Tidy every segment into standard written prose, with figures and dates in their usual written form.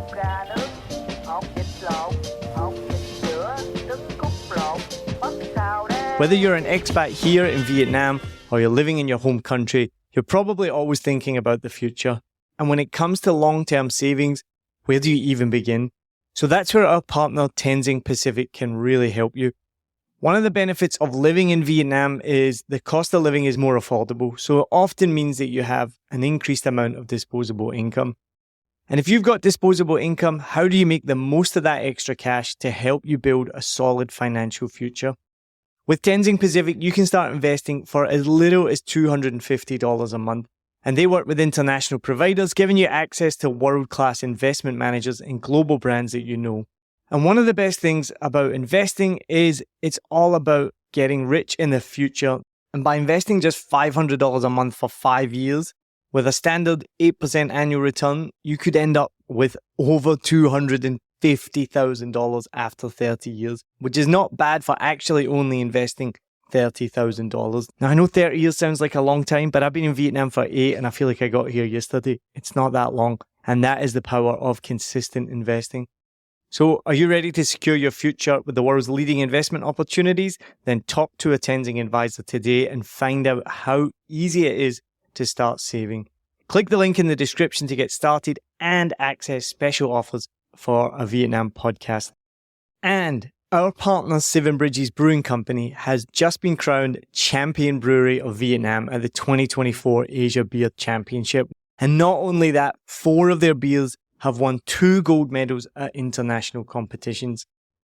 hột gà nướng, hột vịt lộn, hột vịt sữa, trứng cút lộn, bắp xào đen. Whether you're an expat here in Vietnam or you're living in your home country, you're probably always thinking about the future. And when it comes to long-term savings, where do you even begin? So that's where our partner Thinh Dang Pacific can really help you. One of the benefits of living in Vietnam is the cost of living is more affordable, so it often means that you have an increased amount of disposable income. And if you've got disposable income, how do you make the most of that extra cash to help you build a solid financial future? With Thinh Dang Pacific, you can start investing for as little as $250 a month. And they work with international providers, giving you access to world-class investment managers and global brands that you know. And one of the best things about investing is it's all about getting rich in the future. And by investing just $500 a month for 5 years, with a standard 8% annual return, you could end up with over $250,000 after 30 years, which is not bad for actually only investing $30,000. Now, I know 30 years sounds like a long time, but I've been in Vietnam for 8 and I feel like I got here yesterday. It's not that long. And that is the power of consistent investing. So are you ready to secure your future with the world's leading investment opportunities? Then talk to a Thinh Dang advisor today and find out how easy it is to start saving. Click the link in the description to get started and access special offers for a Vietnam podcast. And our partner, Seven Bridges Brewing Company, has just been crowned Champion Brewery of Vietnam at the 2024 Asia Beer Championship. And not only that, 4 of their beers have won 2 gold medals at international competitions.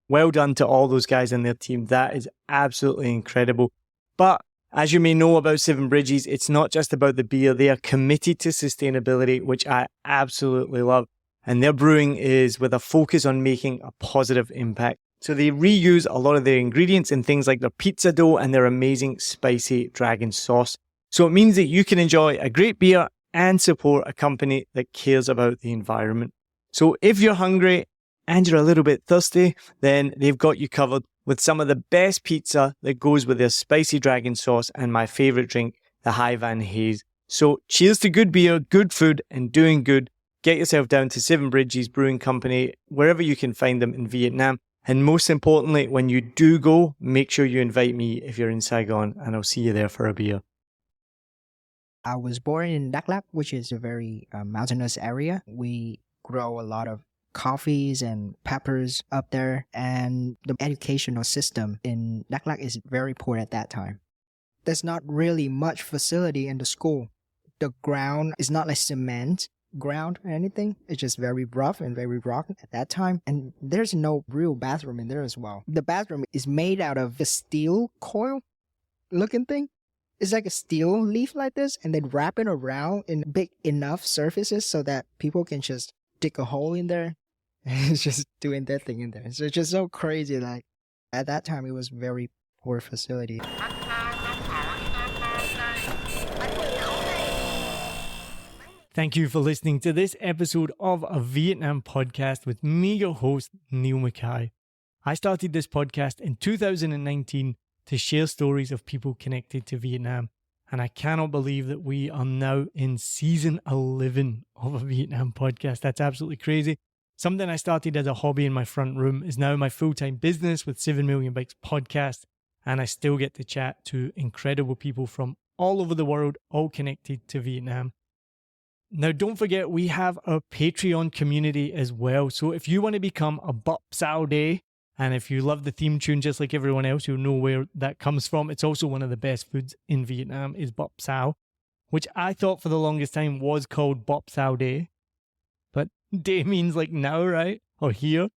Well done to all those guys and their team. That is absolutely incredible. But as you may know about Seven Bridges, it's not just about the beer. They are committed to sustainability, which I absolutely love. And their brewing is with a focus on making a positive impact. So they reuse a lot of their ingredients in things like their pizza dough and their amazing spicy dragon sauce. So it means that you can enjoy a great beer and support a company that cares about the environment. So if you're hungry and you're a little bit thirsty, then they've got you covered with some of the best pizza that goes with their spicy dragon sauce and my favorite drink, the Hai Van Haze. So cheers to good beer, good food, and doing good. Get yourself down to Seven Bridges Brewing Company, wherever you can find them in Vietnam. And most importantly, when you do go, make sure you invite me if you're in Saigon, and I'll see you there for a beer. I was born in Dak Lak, which is a very mountainous area. We grow a lot of coffees and peppers up there, and the educational system in Dak Lak is very poor at that time. There's not really much facility in the school. The ground is not like cement ground or anything. It's just very rough and very rocky at that time, and there's no real bathroom in there as well. The bathroom is made out of a steel coil looking thing. It's like a steel leaf like this, and they wrap it around in big enough surfaces so that people can just dig a hole in there and it's just doing their thing in there. So it's just so crazy. Like at that time, it was very poor facility. Thank you for listening to this episode of a Vietnam podcast with me, your host, Niall Mackay. I started this podcast in 2019 to share stories of people connected to Vietnam. And I cannot believe that we are now in season 11 of a Vietnam podcast. That's absolutely crazy. Something I started as a hobby in my front room is now my full-time business with 7 Million Bikes podcast. And I still get to chat to incredible people from all over the world, all connected to Vietnam. Now, don't forget, we have our Patreon community as well. So if you want to become a Bop Sao Day, and if you love the theme tune just like everyone else, you'll know where that comes from. It's also one of the best foods in Vietnam is Bop Sao, which I thought for the longest time was called Bop Sao Day. But day means like now, right? Or here.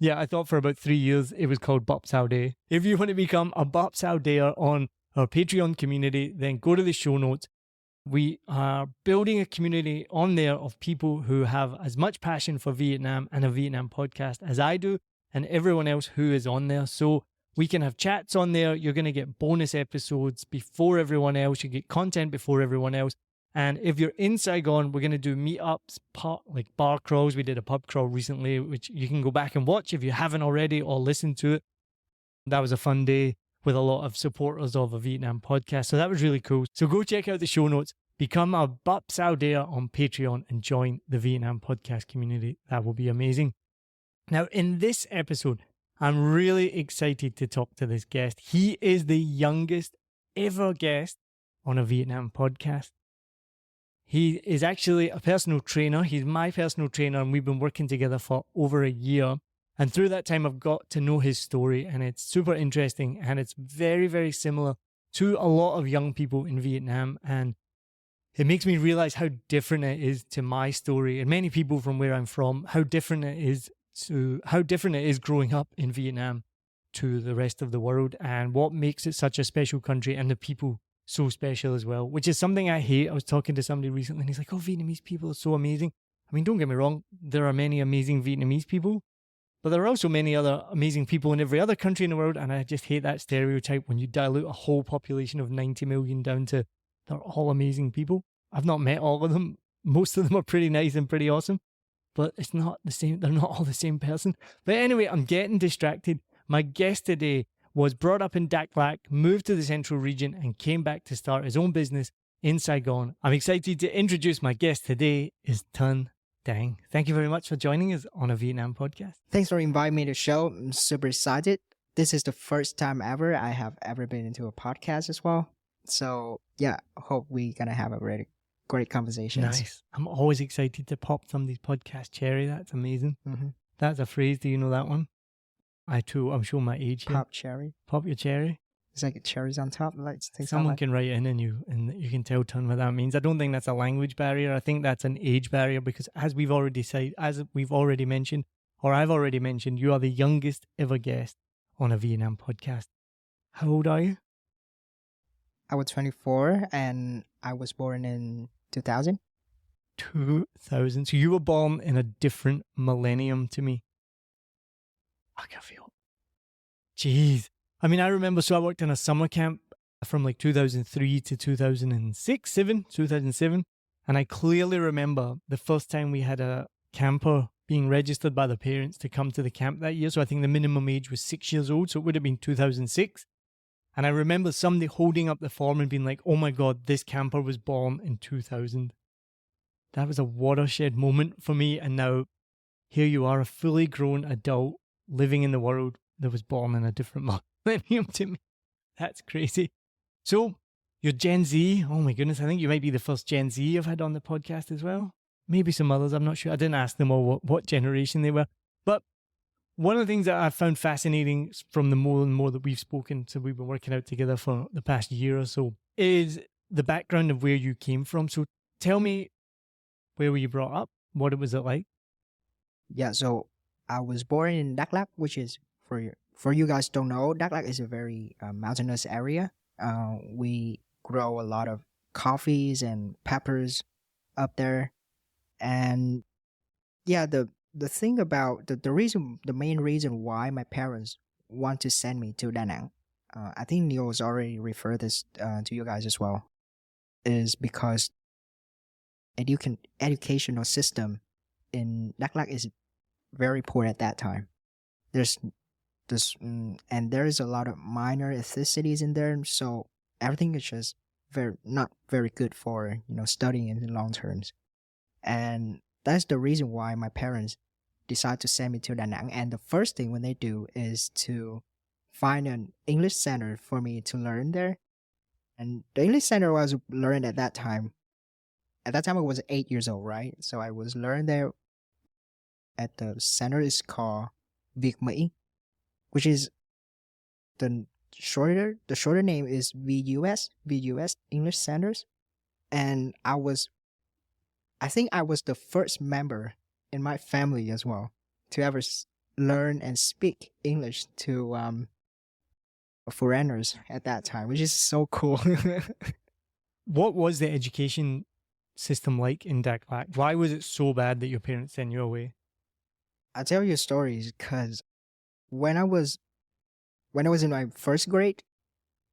Yeah, I thought for about 3 years it was called Bop Sao Day. If you want to become a Bop Sao Dayer on our Patreon community, then go to the show notes. We are building a community on there of people who have as much passion for Vietnam and a Vietnam podcast as I do, and everyone else who is on there. So we can have chats on there. You're going to get bonus episodes before everyone else. You get content before everyone else. And if you're in Saigon, we're going to do meetups, like bar crawls. We did a pub crawl recently, which you can go back and watch if you haven't already or listened to it. That was a fun day with a lot of supporters of a Vietnam podcast. So that was really cool. So go check out the show notes. become a Bup Sao Dare on Patreon and join the Vietnam podcast community. That will be amazing. Now, in this episode, I'm really excited to talk to this guest. He is the youngest ever guest on a Vietnam podcast. He is actually a personal trainer. He's my personal trainer, and we've been working together for over a year. And through that time, I've got to know his story, and it's super interesting, and it's very, very similar to a lot of young people in Vietnam. And it makes me realize how different it is to my story and many people from where I'm from, how different it is growing up in Vietnam to the rest of the world, and what makes it such a special country and the people so special as well, which is something I hate. I was talking to somebody recently and he's like, oh, Vietnamese people are so amazing. I mean, don't get me wrong, there are many amazing Vietnamese people, but there are also many other amazing people in every other country in the world, and I just hate that stereotype when you dilute a whole population of 90 million down to they're all amazing people. I've not met all of them. Most of them are pretty nice and pretty awesome, but it's not the same. They're not all the same person. But anyway, I'm getting distracted. My guest today was brought up in Dak Lak, moved to the central region, and came back to start his own business in Saigon. I'm excited to introduce my guest today is Thinh Dang. Thank you very much for joining us on a Vietnam podcast. Thanks for inviting me to the show. I'm super excited. This is the first time ever I have ever been into a podcast as well. So yeah, hope we're going to have a really great conversation. Nice. I'm always excited to pop somebody's podcast cherry. That's amazing. Mm-hmm. That's a phrase. Do you know that one? I too, I'm showing my age here. Pop cherry. Pop your cherry. It's like cherries on top. Like someone can write in and you can tell Thinh what that means. I don't think that's a language barrier. I think that's an age barrier because as we've already mentioned, you are the youngest ever guest on a Vietnam podcast. How old are you? I was 24 and I was born in 2000. 2000. So you were born in a different millennium to me. I can feel. Jeez. I mean, I remember, so I worked in a summer camp from like 2003 to 2007. And I clearly remember the first time we had a camper being registered by the parents to come to the camp that year. So I think the minimum age was 6 years old. So it would have been 2006. And I remember somebody holding up the form and being like, oh my God, this camper was born in 2000. That was a watershed moment for me. And now here you are, a fully grown adult living in the world that was born in a different millennium to me. That's crazy. So you're Gen Z. Oh my goodness. I think you might be the first Gen Z I've had on the podcast as well. Maybe some others. I'm not sure. I didn't ask them all what generation they were. But one of the things that I've found fascinating from the more and more that we've spoken, so we've been working out together for the past year or so, is the background of where you came from. So tell me, where were you brought up? What was it like? Yeah, so I was born in Dak Lak, which is, for you guys don't know, Dak Lak is a very mountainous area. We grow a lot of coffees and peppers up there. And yeah, the thing about the main reason why my parents want to send me to Da Nang, I think Neil has already referred this to you guys as well, is because educational system in Dak Lak is very poor at that time. There's and there is a lot of minor ethnicities in there, so everything is just not very good for studying in the long terms. And that's the reason why my parents decide to send me to Da Nang. And the first thing when they do is to find an English center for me to learn there. And the English center was learned at that time. At that time I was 8 years old, right? So I was learned there at the center is called Việt Mỹ, which is the shorter name is VUS English Centers. And I think I was the first member in my family as well to ever learn and speak English to foreigners at that time, which is so cool. What was the education system like in Dak Lak? Why was it so bad that your parents sent you away? I'll tell you stories because when I was in my first grade,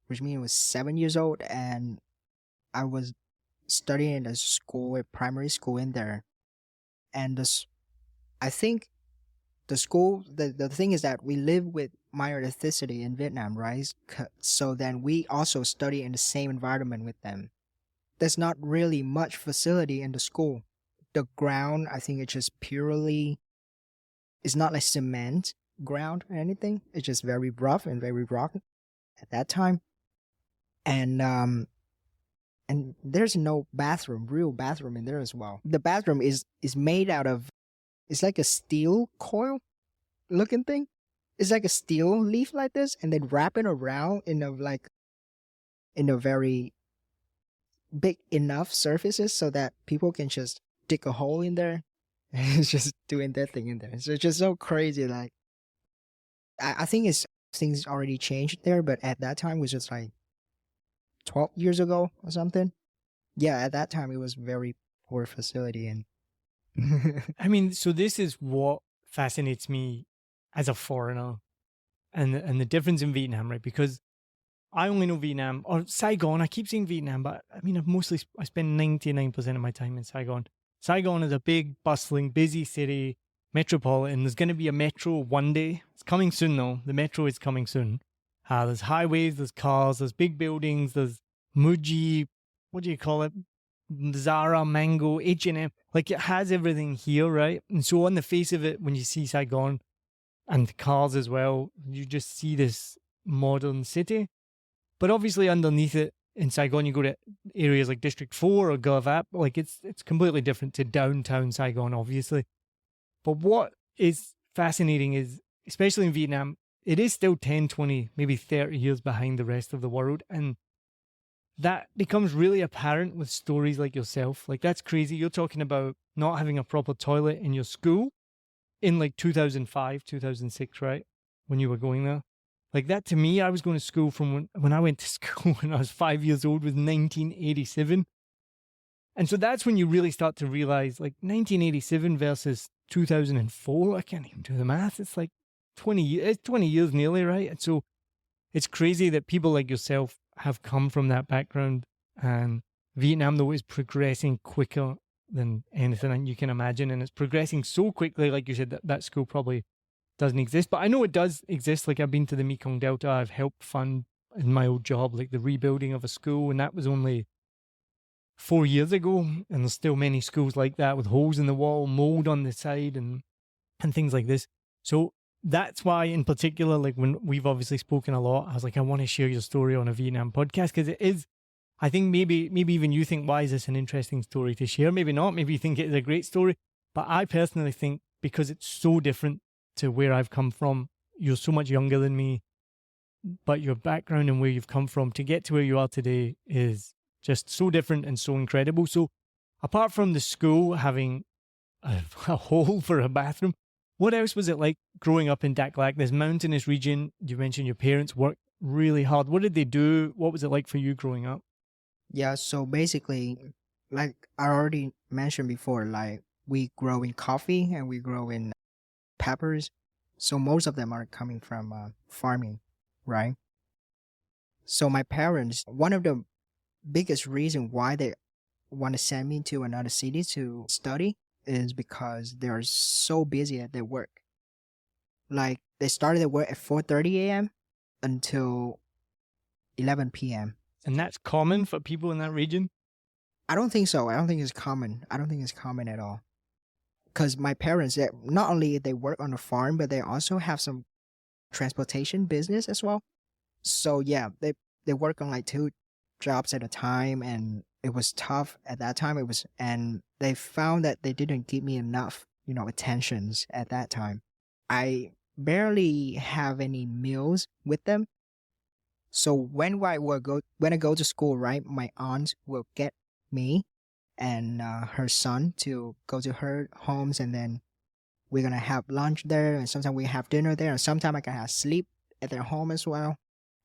which means I was 7 years old, and I was studying in a primary school in there. And I think the school, the thing is that we live with minor ethnicity in Vietnam, right? So then we also study in the same environment with them. there's not really much facility in the school. The ground, I think it's just purely, it's not like cement ground or anything. It's just very rough and very rocky at that time. And there's no real bathroom in there as well. The bathroom is made out of, it's like a steel coil looking thing. It's like a steel leaf like this, and then wrap it around in a very big enough surfaces so that people can just dig a hole in there and it's just doing their thing in there. So it's just so crazy. Like, I think things already changed there, but at that time it was just like 12 years ago or something. Yeah, at that time it was very poor facility. And I mean, so this is what fascinates me as a foreigner and the difference in Vietnam, right? Because I only know Vietnam, or Saigon. I keep saying Vietnam, but I mean, I spend 99% of my time in Saigon. Saigon is a big, bustling, busy city, metropolitan. There's going to be a metro one day. It's coming soon, though. The metro is coming soon. There's highways, there's cars, there's big buildings, there's Muji, what do you call it? Zara, Mango, H&M. Like, it has everything here, right? And so on the face of it, when you see Saigon and the cars as well, you just see this modern city. But obviously underneath it, in Saigon, you go to areas like District 4 or Carve. Like, it's completely different to downtown Saigon, obviously. But what is fascinating is, especially in Vietnam, it is still 10, 20, maybe 30 years behind the rest of the world. And that becomes really apparent with stories like yourself. Like, that's crazy. You're talking about not having a proper toilet in your school in like 2005, 2006, right? When you were going there. Like, that to me, I was going to school from when I went to school when I was 5 years old was 1987. And so that's when you really start to realize, like, 1987 versus 2004, I can't even do the math. It's like 20 years nearly, right? And so it's crazy that people like yourself have come from that background. And Vietnam, though, is progressing quicker than anything you can imagine. And it's progressing so quickly, like you said, that school probably doesn't exist. But I know it does exist. Like, I've been to the Mekong Delta. I've helped fund in my old job, like the rebuilding of a school. And that was only 4 years ago. And there's still many schools like that with holes in the wall, mold on the side and things like this. So that's why in particular, like, when we've obviously spoken a lot, I was like, I want to share your story on a Vietnam podcast because it is, I think maybe even you think, why is this an interesting story to share? Maybe not. Maybe you think it is a great story. But I personally think because it's so different to where I've come from, you're so much younger than me, but your background and where you've come from to get to where you are today is just so different and so incredible. So apart from the school having a hole for a bathroom, what else was it like growing up in Dak Lak, this mountainous region? You mentioned your parents worked really hard. What did they do? What was it like for you growing up? yeah, so basically, like I already mentioned before, like we grow in coffee and we grow in peppers. So most of them are coming from farming, right? So my parents, one of the biggest reason why they want to send me to another city to study is because they are so busy at their work. Like, they started their work at 4:30 a.m. until 11 p.m. And that's common for people in that region? I don't think so. I don't think it's common. I don't think it's common at all. Because my parents, not only they work on the farm, but they also have some transportation business as well. So yeah, they work on like 2 jobs at a time, and it was tough at that time. And they found that they didn't give me enough, attentions at that time. I barely have any meals with them. So when I go to school, right, my aunt will get me and her son to go to her homes, and then we're gonna have lunch there, and sometimes we have dinner there, and sometimes I can have sleep at their home as well.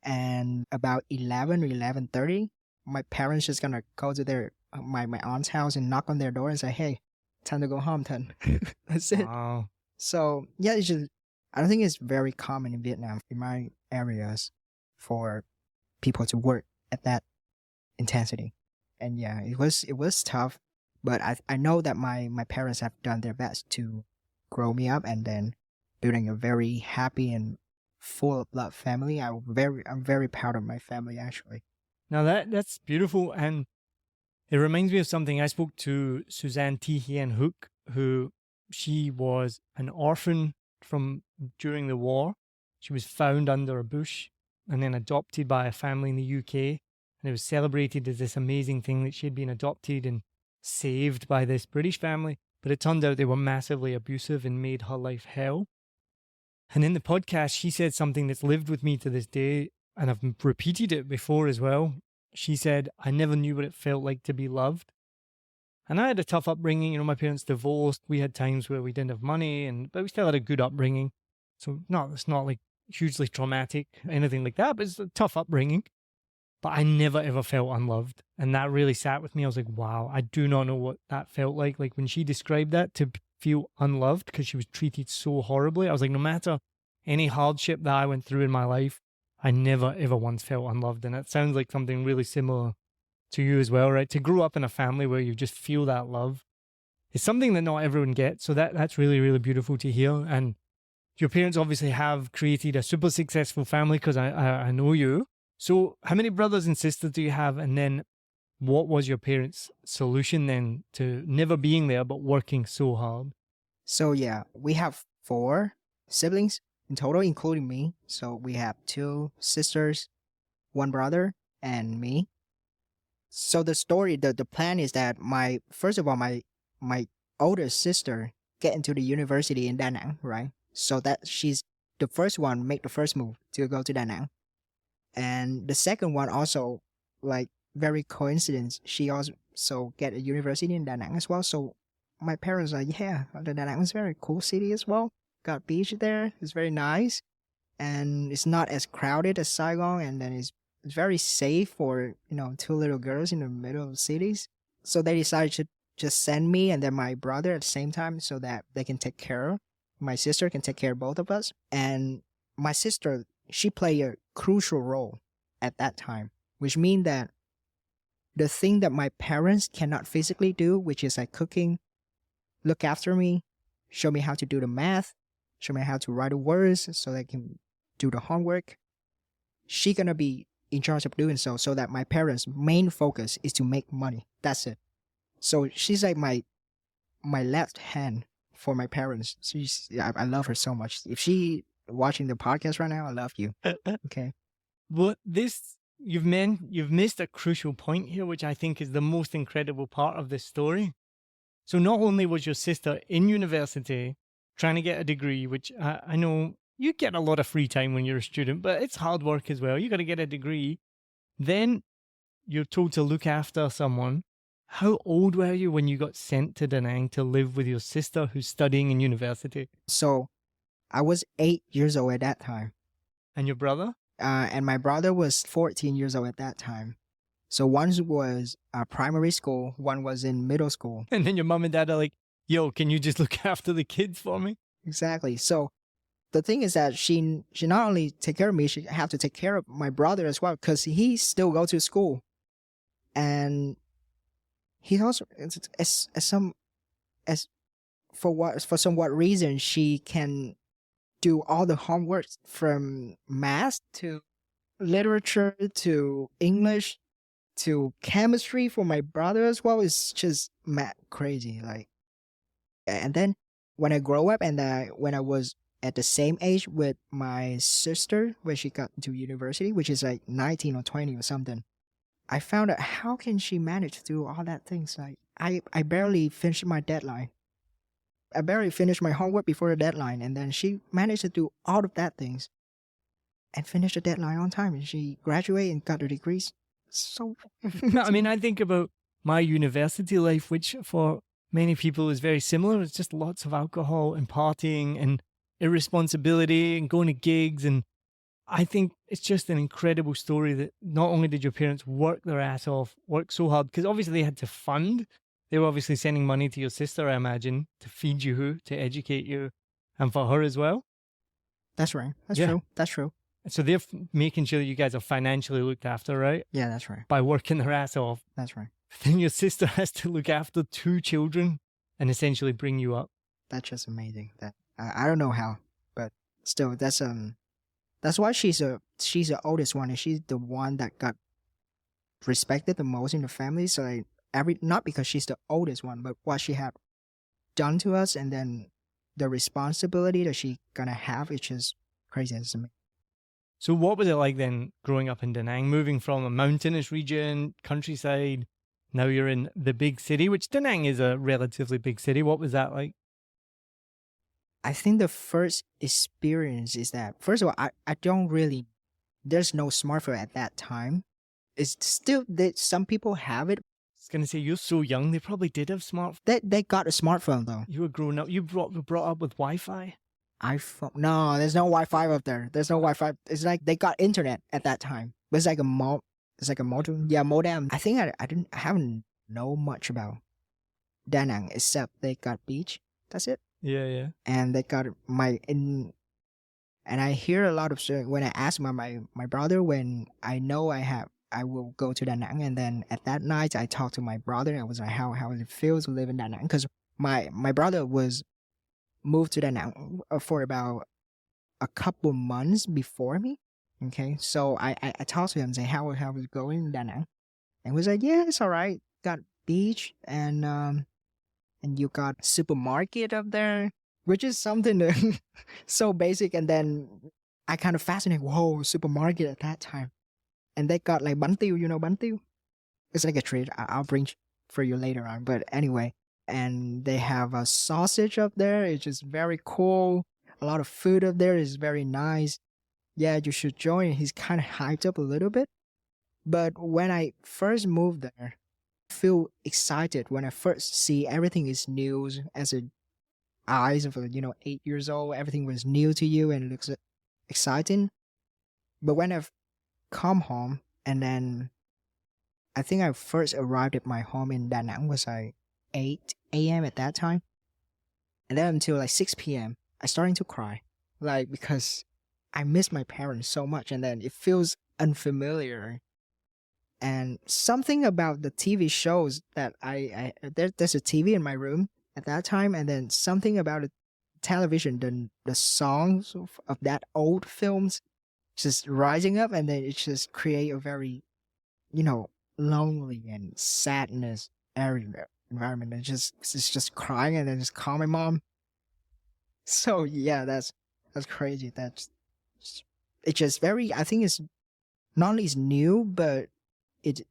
And about 11 or 11:30, my parents just gonna go to their my aunt's house and knock on their door and say, "Hey, time to go home, Thinh." That's it. Wow. So yeah, it's just, I don't think it's very common in Vietnam, in my areas, for people to work at that intensity. And yeah, it was tough, but I know that my parents have done their best to grow me up, and then building a very happy and full of love family. I'm very proud of my family, actually. Now that's beautiful. And It reminds me of something. I spoke to Suzanne T. Hien Hook, who she was an orphan from during the war. She was found under a bush and then adopted by a family in the UK. And it was celebrated as this amazing thing that she had been adopted and saved by this British family. But it turned out they were massively abusive and made her life hell. And in the podcast, she said something that's lived with me to this day, and I've repeated it before as well. She said, I never knew what it felt like to be loved. And I had a tough upbringing. You know, my parents divorced. We had times where we didn't have money, but we still had a good upbringing. So it's not like hugely traumatic, anything like that, but it's a tough upbringing. But I never ever felt unloved. And that really sat with me. I was like, wow, I do not know what that felt like. Like when she described that, to feel unloved because she was treated so horribly. I was like, no matter any hardship that I went through in my life, I never ever once felt unloved. And it sounds like something really similar to you as well, right? To grow up in a family where you just feel that love is something that not everyone gets. So that's really, really beautiful to hear. And your parents obviously have created a super successful family because I know you. So how many brothers and sisters do you have? And then what was your parents' solution then to never being there but working so hard? So yeah, we have 4 siblings in total, including me. So we have 2 sisters, 1 brother, and me. So the story, the plan is that my older sister get into the university in Da Nang, right? So that she's the first one, make the first move to go to Da Nang. And the second one also, like, very coincidence, she also get a university in Da Nang as well. So my parents are, yeah, Da Nang is a very cool city as well. Got beach there. It's very nice. And it's not as crowded as Saigon. And then it's very safe for, 2 little girls in the middle of cities. So they decided to just send me and then my brother at the same time so that they can take care. My sister can take care of both of us. And my sister, she played a crucial role at that time, which means that the thing that my parents cannot physically do, which is like cooking, look after me, show me how to do the math, show me how to write the words so they can do the homework. She gonna be in charge of doing so that my parents' main focus is to make money. That's it. So she's like my left hand for my parents. I love her so much. If she watching the podcast right now, I love you. Okay. Well, you've missed a crucial point here, which I think is the most incredible part of this story. So not only was your sister in university trying to get a degree, which I know you get a lot of free time when you're a student, but it's hard work as well. You got to get a degree. Then you're told to look after someone. How old were you when you got sent to Da Nang to live with your sister who's studying in university? So I was 8 years old at that time. And your brother? And my brother was 14 years old at that time. So one was primary school, one was in middle school. And then your mom and dad are like, yo, can you just look after the kids for me? Exactly. So the thing is that she not only take care of me, she have to take care of my brother as well because he still go to school. And he also, for somewhat reason, she can do all the homework from math to literature to English to chemistry for my brother as well. It's just mad crazy. Like, and then when I grow up and when I was at the same age with my sister when she got to university, which is like 19 or 20 or something, I found out how can she manage to do all that things. Like I barely finished my deadline. I barely finished my homework before the deadline, and then she managed to do all of that things and finish the deadline on time, and she graduated and got her degrees. So, I mean, I think about my university life, which for many people is very similar. It's just lots of alcohol and partying and irresponsibility and going to gigs. And I think it's just an incredible story that not only did your parents work their ass off, work so hard, because obviously they had to fund. They were obviously sending money to your sister, I imagine, to feed you, to educate you, and for her as well. That's right. That's true. That's true. So they're making sure that you guys are financially looked after, right? Yeah, that's right. By working their ass off. That's right. Then your sister has to look after 2 children and essentially bring you up. That's just amazing. That I don't know how, but still, that's why she's the oldest one, and she's the one that got respected the most in the family. So not because she's the oldest one, but what she had done to us, and then the responsibility that she gonna have, it's just crazy to me. So what was it like then growing up in Da Nang, moving from a mountainous region, countryside, now you're in the big city, which Da Nang is a relatively big city. What was that like? I think the first experience is that, first of all, I don't really, there's no smartphone at that time. It's still that some people have it. I was going to say, you're so young, they probably did have smartphones. They got a smartphone though. You were growing up, you were brought up with Wi-Fi? iPhone. No, there's no Wi-Fi up there. There's no Wi-Fi. It's like they got internet at that time. But it's like a modem. Yeah, modem. I think I haven't know much about Da Nang except they got beach. That's it. Yeah. And they got and I hear a lot of when I ask my brother, when I know I will go to Da Nang, and then at that night I talked to my brother. I was like, how it feels to live in Da Nang, because my brother was moved to Da Nang for about a couple months before me. Okay, so I talked to him and say how was it going in Da Nang, and he was like, yeah, it's all right. Got beach and you got supermarket up there, which is something that so basic. And then I kind of fascinated. Whoa, supermarket at that time, and they got like bánh tiêu. You know bánh tiêu? It's like a treat. I'll bring for you later on. But anyway, and they have a sausage up there. It's just very cool. A lot of food up there is very nice. Yeah, you should join. He's kind of hyped up a little bit. But when I first moved there, I feel excited when I first see everything is new. As a eyes of 8 years old, everything was new to you and it looks exciting. But when I've come home, and then I think I first arrived at my home in Da Nang was like 8 a.m. at that time, and then until like 6 p.m. I starting to cry, like, because I miss my parents so much, and then it feels unfamiliar. And something about the TV shows that there's a TV in my room at that time, and then something about the television, the songs of that old films just rising up, and then it just create a very, lonely and sadness environment. And it's just crying, and then just call my mom. So yeah, that's crazy. It's just very, I think it's not only is new, but it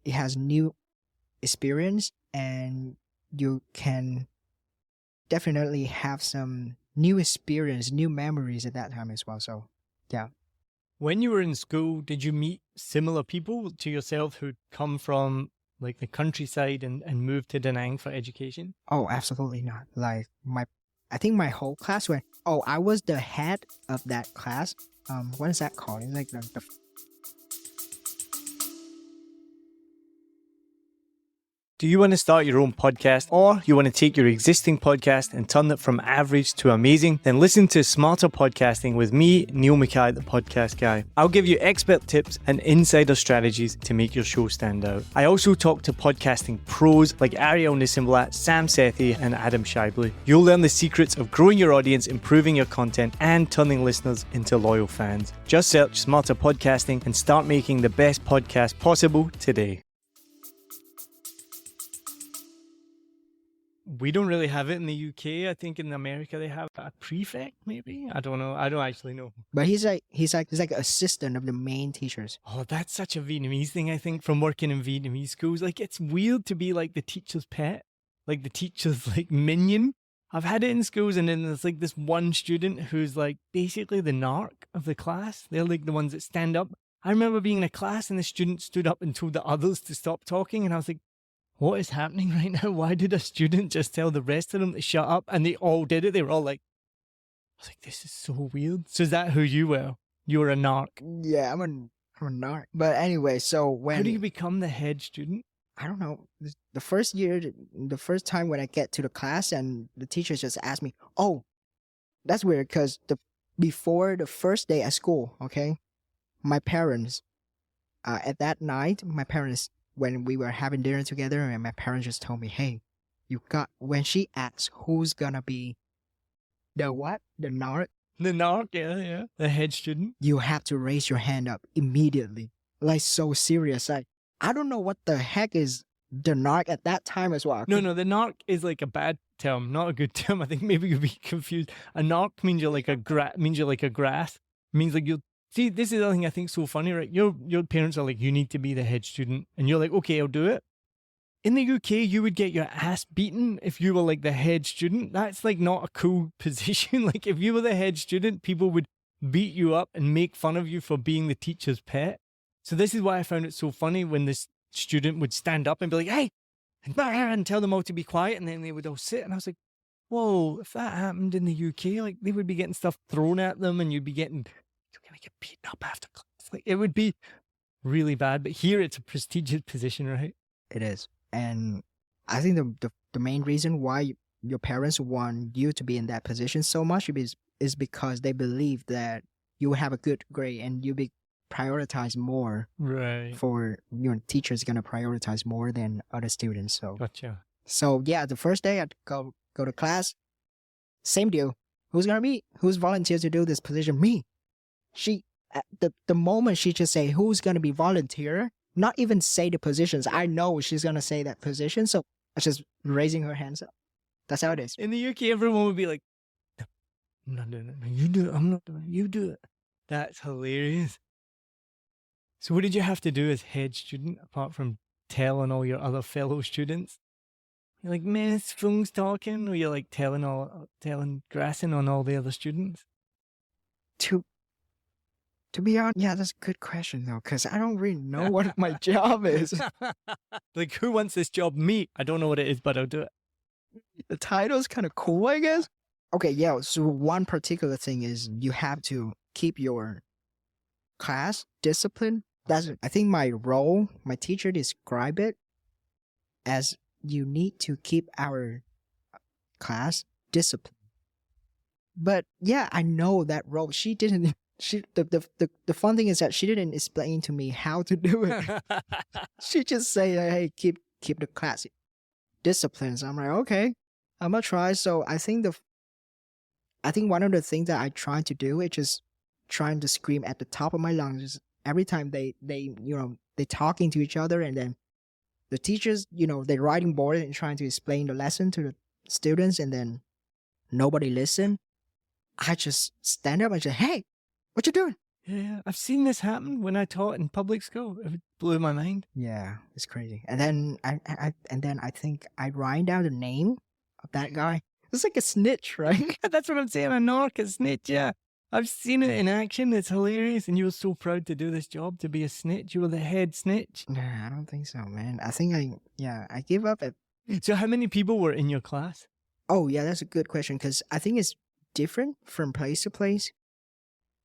has new experience, and you can definitely have some new experience, new memories at that time as well. So yeah. When you were in school, did you meet similar people to yourself who'd come from like the countryside and moved to Da Nang for education? Oh, absolutely not. Like I think my whole class went. Oh, I was the head of that class. What is that called? It's like the Do you want to start your own podcast, or you want to take your existing podcast and turn it from average to amazing? Then listen to Smarter Podcasting with me, Niall Mackay, the podcast guy. I'll give you expert tips and insider strategies to make your show stand out. I also talk to podcasting pros like Ariel Nisimbalat, Sam Sethi, and Adam Shively. You'll learn the secrets of growing your audience, improving your content, and turning listeners into loyal fans. Just search Smarter Podcasting and start making the best podcast possible today. We don't really have it in the UK. I think in America they have a prefect, maybe. I don't know. I don't actually know. But he's like assistant of the main teachers. Oh, that's such a Vietnamese thing, I think, from working in Vietnamese schools. Like, it's weird to be like the teacher's pet, like the teacher's like minion. I've had it in schools, and then there's like this one student who's like basically the narc of the class. They're like the ones that stand up. I remember being in a class and the student stood up and told the others to stop talking, and I was like, what is happening right now? Why did a student just tell the rest of them to shut up? And they all did it. They were all like, I was like, this is so weird. So is that who you were? You were a narc. Yeah, I'm a narc. But anyway, so how do you become the head student? I don't know. The first time when I get to the class and the teachers just asked me, oh, that's weird, because before the first day at school, okay, my parents, at that night, when we were having dinner together, and my parents just told me, hey, when she asks who's gonna be the what? The narc? The narc, yeah. The head student. You have to raise your hand up immediately. Like, so serious. Like, I don't know what the heck is the narc at that time as well. No, the narc is like a bad term, not a good term. I think maybe you'll be confused. A narc means you're like a grass. It means like you'll see. This is the thing I think so funny, right? Your parents are like, you need to be the head student, and you're like, okay, I'll do it. In the UK, you would get your ass beaten if you were like the head student. That's like not a cool position. Like if you were the head student, people would beat you up and make fun of you for being the teacher's pet. So this is why I found it so funny when this student would stand up and be like, hey, and tell them all to be quiet, and then they would all sit. And I was like, whoa, if that happened in the UK, like they would be getting stuff thrown at them and you're going to get beaten up after class. Like it would be really bad. But here it's a prestigious position, right? It is. And I think the main reason why your parents want you to be in that position so much is because they believe that you will have a good grade and you'll be prioritized more. Right. For your teacher's going to prioritize more than other students. So Gotcha. So yeah, the first day I'd go to class. Same deal. Who's volunteered to do this position? Me. She at the moment she just say who's gonna be volunteer, not even say the positions. I know she's gonna say that position, so I just raising her hands up. That's how it is. In the UK, everyone would be like, no, I'm not doing it. No, you do it. I'm not doing it. You do it. That's hilarious. So what did you have to do as head student apart from telling all your other fellow students? You're like, Miss Fung's talking, or you're like telling grassing on all the other students? To be honest, yeah, that's a good question though, because I don't really know what my job is. Like, who wants this job? Me. I don't know what it is, but I'll do it. The title's kind of cool, I guess. Okay, yeah, so one particular thing is you have to keep your class discipline. I think my role, my teacher described it as you need to keep our class disciplined. But yeah, I know that role. She didn't. The fun thing is that she didn't explain to me how to do it. She just say, "Hey, keep the class disciplined." So I'm like, okay, I'm gonna try. So I think one of the things that I try to do is just trying to scream at the top of my lungs every time they talking to each other, and then the teachers, they're writing board and trying to explain the lesson to the students, and then nobody listen. I just stand up and say, "Hey, what you doing?" Yeah, I've seen this happen when I taught in public school. It blew my mind. Yeah, it's crazy. And then I think I write down the name of that guy. It's like a snitch, right? That's what I'm saying. A narc, a snitch. Yeah, I've seen it in action. It's hilarious. And you were so proud to do this job, to be a snitch. You were the head snitch. Nah, I don't think so, man. I think I give up at. So how many people were in your class? Oh yeah, that's a good question, because I think it's different from place to place.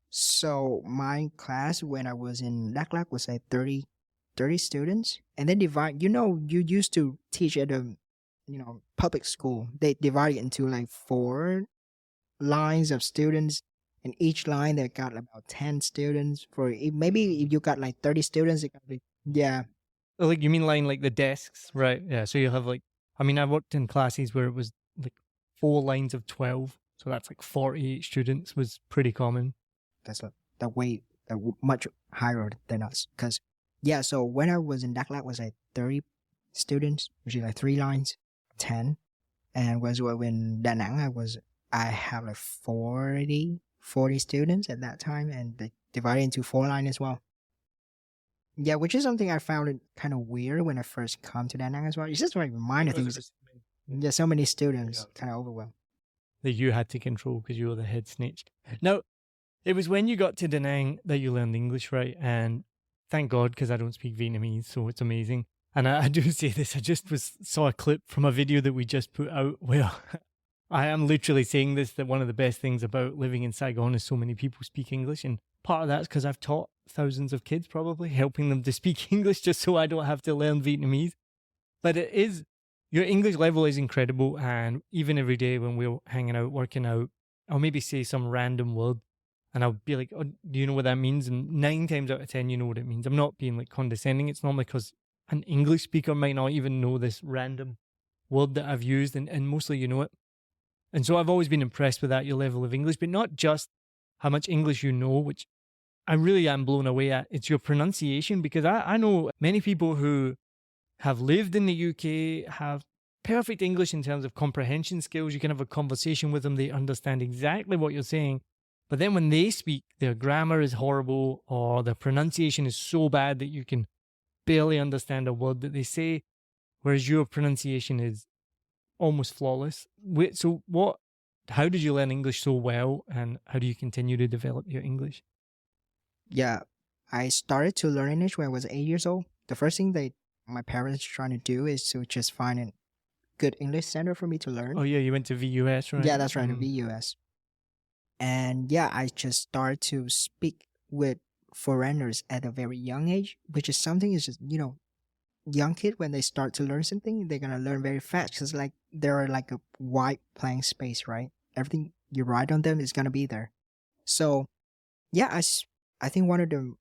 So my class when I was in Dak Lak was like 30 students, and then divide. You used to teach at a public school. They divide it into like 4 lines of students, and each line they got about 10 students. Maybe if you got like 30 students, it could be Like you mean line like the desks, right? Yeah. So you have like, I mean, I worked in classes where it was like 4 lines of 12, so that's like 48 students was pretty common. That's much higher than us. Cause so when I was in Dak Lak was like 30 students, which is like 3 lines, 10, and when Da Nang I have like 40 students at that time, and they divided into 4 lines as well. Yeah, which is something I found it kind of weird when I first come to Da Nang as well. It's just like minor things. There's so many students, kind of overwhelmed. That you had to control because you were the head snitch. Now, it was when you got to Da Nang that you learned English, right? And thank God, because I don't speak Vietnamese, so it's amazing. And I do say this, I just saw a clip from a video that we just put out where I am literally saying this, that one of the best things about living in Saigon is so many people speak English. And part of that's because I've taught thousands of kids, probably, helping them to speak English just so I don't have to learn Vietnamese. But your English level is incredible. And even every day when we're hanging out, working out, I'll maybe say some random word and I'll be like, oh, do you know what that means? And 9 times out of 10, you know what it means. I'm not being like condescending. It's normally because an English speaker might not even know this random word that I've used, and mostly you know it. And so I've always been impressed with that, your level of English, but not just how much English you know, which I really am blown away at. It's your pronunciation, because I know many people who have lived in the UK, have perfect English in terms of comprehension skills. You can have a conversation with them. They understand exactly what you're saying. But then when they speak, their grammar is horrible or their pronunciation is so bad that you can barely understand a word that they say, whereas your pronunciation is almost flawless. So how did you learn English so well, and how do you continue to develop your English? Yeah, I started to learn English when I was 8 years old. The first thing my parents trying to do is to just find a good English center for me to learn. Oh yeah, you went to VUS, right? Yeah, that's right, the VUS. And yeah, I just started to speak with foreigners at a very young age, which is something is just, young kid, when they start to learn something, they're going to learn very fast because like they're like a wide blank space, right? Everything you write on them is going to be there. So yeah, I think one of the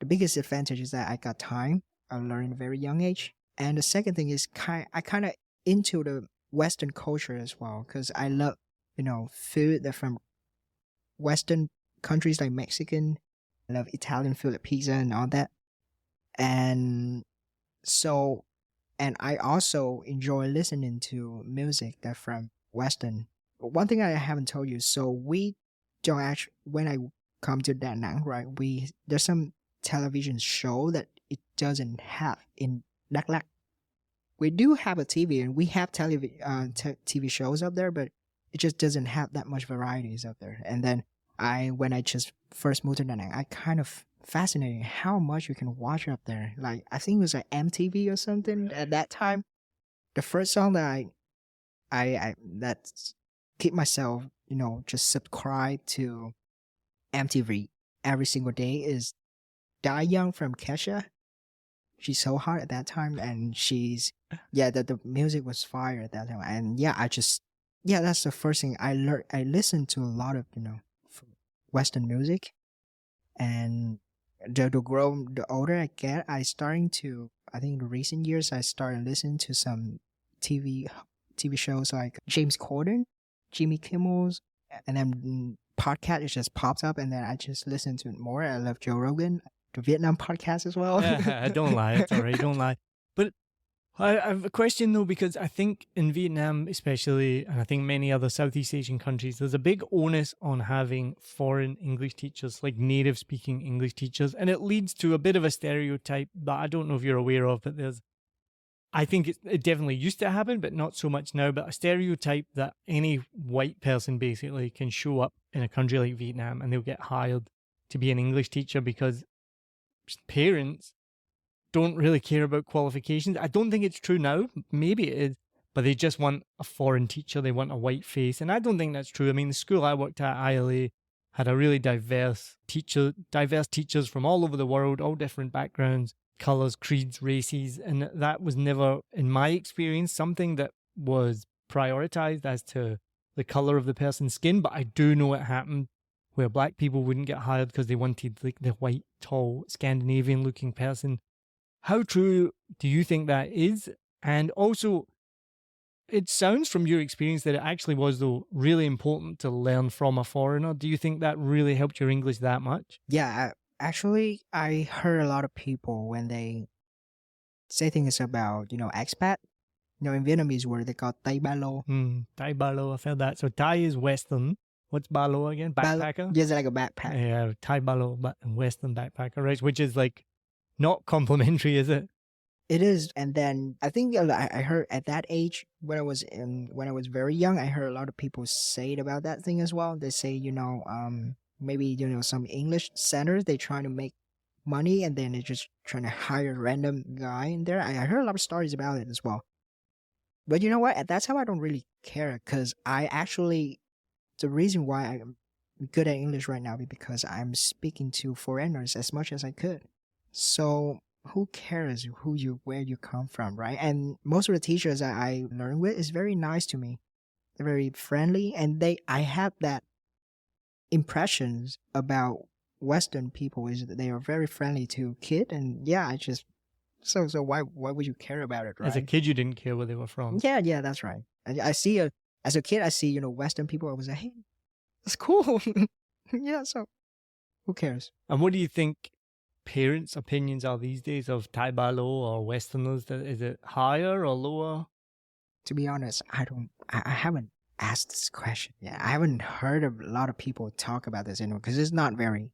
biggest advantages is that I got time. I learned at a very young age. And the second thing is I kind of into the Western culture as well, because I love, food that from Western countries like Mexican. I love Italian food like pizza and all that. And I also enjoy listening to music that from Western. One thing I haven't told you, so we don't actually, when I come to Da Nang, right, there's some television show that it doesn't have in Dak Lak. We do have a TV and we have TV shows up there, but it just doesn't have that much varieties up there. And then when I just first moved to Da Nang, I kind of fascinating how much you can watch up there. Like I think it was like MTV or something at that time. The first song that I that keep myself, just subscribe to MTV every single day is Die Young from Kesha. She's so hot at that time, and the music was fire at that time. And that's the first thing I learned. I listened to a lot of Western music, and the older I get, I think in recent years I started listening to some TV shows like James Corden, Jimmy Kimmel's, and then podcast, it just pops up, and then I just listen to it more. I love Joe Rogan, the Vietnam podcast as well. Don't lie, it's alright, don't lie. But I have a question though, because I think in Vietnam especially, and I think many other Southeast Asian countries, there's a big onus on having foreign English teachers, like native speaking English teachers, and it leads to a bit of a stereotype that I don't know if you're aware of, but I think it definitely used to happen, but not so much now, but a stereotype that any white person basically can show up in a country like Vietnam and they'll get hired to be an English teacher because parents don't really care about qualifications. I don't think it's true now. Maybe it is, but they just want a foreign teacher. They want a white face. And I don't think that's true. I mean, the school I worked at, ILA, had a really diverse teachers from all over the world, all different backgrounds, colors, creeds, races. And that was never, in my experience, something that was prioritized as to the color of the person's skin. But I do know it happened where black people wouldn't get hired because they wanted like the white, tall, Scandinavian looking person. How true do you think that is? And also, it sounds from your experience that it actually was, though, really important to learn from a foreigner. Do you think that really helped your English that much? Yeah, I heard a lot of people when they say things about, expat. In Vietnamese word, they call Tay Ba Lo. Tay Ba Lo, I felt that. So Thai is Western. What's Ba Lo again? Backpacker? Yes, like a backpack. Yeah, Tay Ba Lo, Western backpacker, right? Which is like not complimentary, is it? It is. And then I think I heard at that age, when I was very young, I heard a lot of people say it about that thing as well. They say, maybe, some English centers, they trying to make money and then they're just trying to hire a random guy in there. I heard a lot of stories about it as well. But you know what? At that time, I don't really care because the reason why I'm good at English right now is because I'm speaking to foreigners as much as I could. So who cares where you come from, right? And most of the teachers that I learn with is very nice to me. They're very friendly, and I have that impressions about Western people is that they are very friendly to kid, and yeah, so why would you care about it, right? As a kid, you didn't care where they were from. Yeah, that's right. As a kid, I see Western people. I was like, hey, that's cool. Yeah, so who cares? And what do you think parents' opinions are these days of Thai Balo or Westerners? Is it higher or lower? To be honest, I haven't asked this question yet. I haven't heard of a lot of people talk about this anymore because it's not very.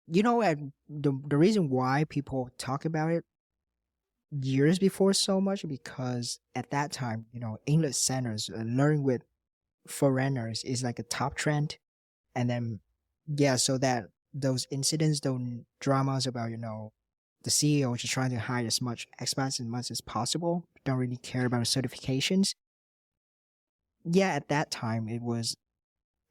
The reason why people talk about it years before so much because at that time, English centers learning with foreigners is like a top trend, and then so that those incidents, those dramas about the CEO just trying to hire as much expats as much as possible, don't really care about certifications. At that time it was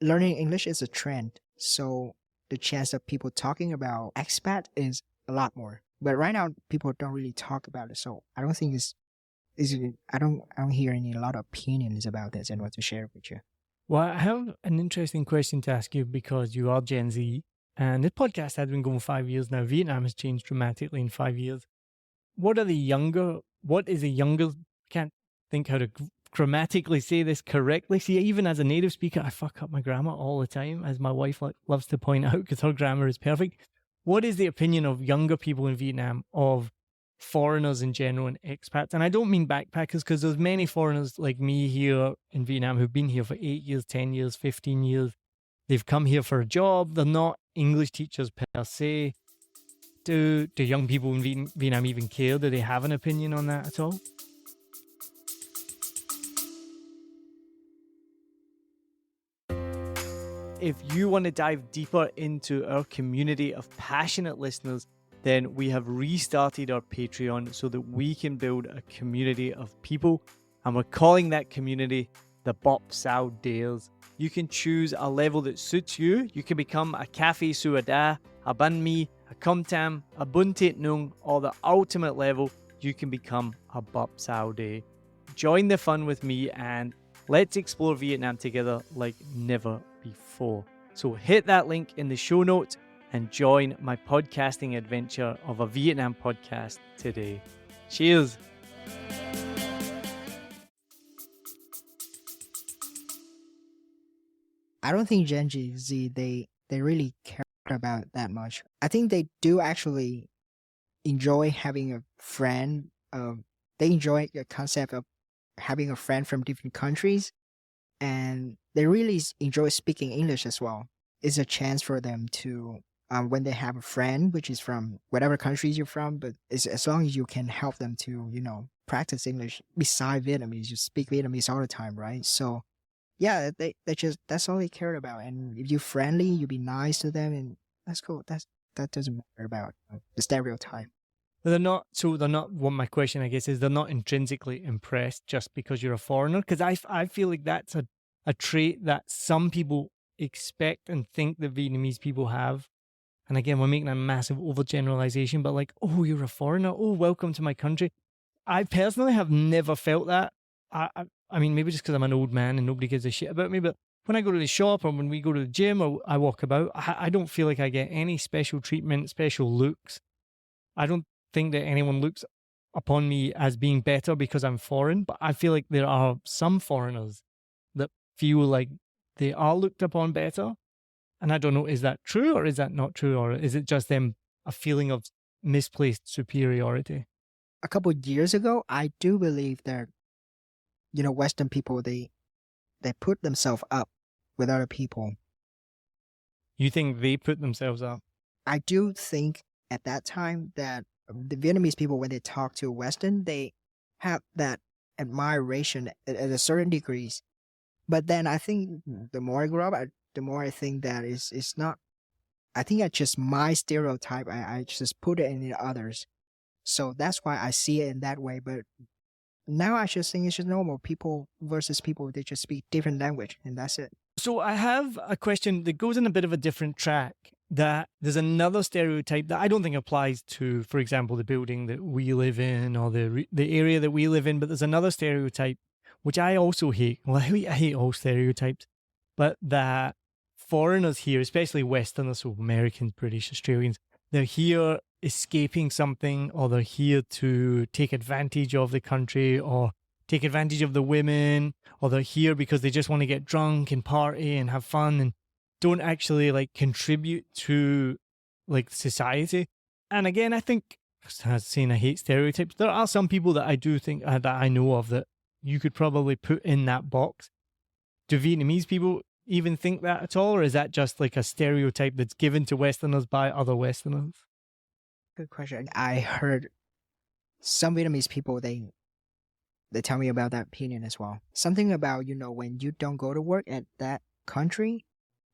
learning English is a trend, so the chance of people talking about expat is a lot more. But right now people don't really talk about it, so I don't think I don't hear a lot of opinions about this and what to share with you. Well, I have an interesting question to ask you because you are Gen Z, and this podcast has been going 5 years now. Vietnam has changed dramatically in 5 years. What is a younger, can't think how to grammatically say this correctly. See, even as a native speaker, I fuck up my grammar all the time, as my wife loves to point out, because her grammar is perfect. What is the opinion of younger people in Vietnam of foreigners in general and expats? And I don't mean backpackers, because there's many foreigners like me here in Vietnam who've been here for 8 years, 10 years, 15 years. They've come here for a job. They're not English teachers per se. Do young people in Vietnam even care? Do they have an opinion on that at all? If you want to dive deeper into our community of passionate listeners, then we have restarted our Patreon so that we can build a community of people, and we're calling that community the Bop Sao Dares. You can choose a level that suits you. You can become a Cafe Suada, a Banh Mi, a Com Tam, a Bun Tet Nung, or the ultimate level, you can become a Bop Sao Day. Join the fun with me and let's explore Vietnam together like never before. So hit that link in the show notes and join my podcasting adventure of a Vietnam podcast today. Cheers! I don't think Gen Z, they really care about that much. I think they do actually enjoy having a friend. They enjoy the concept of having a friend from different countries, and they really enjoy speaking English as well. It's a chance for them to, when they have a friend which is from whatever countries you're from, but as long as you can help them to, practice English beside Vietnamese, you speak Vietnamese all the time, right? So yeah, that's all they care about. And if you're friendly, you be nice to them, and that's cool. That doesn't matter about the stereotype. They're not, what my question, I guess, is they're not intrinsically impressed just because you're a foreigner. Because I feel like that's a trait that some people expect and think that Vietnamese people have. And again, we're making a massive overgeneralization, but like, oh, you're a foreigner. Oh, welcome to my country. I personally have never felt that. I mean, maybe just because I'm an old man and nobody gives a shit about me, but when I go to the shop or when we go to the gym or I walk about, I don't feel like I get any special treatment, special looks. I don't think that anyone looks upon me as being better because I'm foreign, but I feel like there are some foreigners that feel like they are looked upon better. And I don't know, is that true or is that not true? Or is it just them a feeling of misplaced superiority? A couple of years ago, I do believe that, Western people, they put themselves up with other people. You think they put themselves up? I do think at that time that the Vietnamese people, when they talk to a Western, they have that admiration at a certain degrees. But then I think the more I grow up, the more I think that it's not. I think that's just my stereotype. I just put it in the others. So that's why I see it in that way. But now I just think it's just normal. People versus people, they just speak different language, and that's it. So I have a question that goes in a bit of a different track. That there's another stereotype that I don't think applies to, for example, the building that we live in or the area that we live in. But there's another stereotype which I also hate. Well, I hate all stereotypes, but that foreigners here, especially Westerners, so Americans, British, Australians, they're here escaping something, or they're here to take advantage of the country or take advantage of the women, or they're here because they just want to get drunk and party and have fun and don't actually like contribute to like society. And again, I think, as saying I hate stereotypes, there are some people that I do think that I know of that you could probably put in that box. Do Vietnamese people even think that at all, or is that just like a stereotype that's given to Westerners by other Westerners? Good question. I heard some Vietnamese people, they tell me about that opinion as well. Something about, when you don't go to work at that country,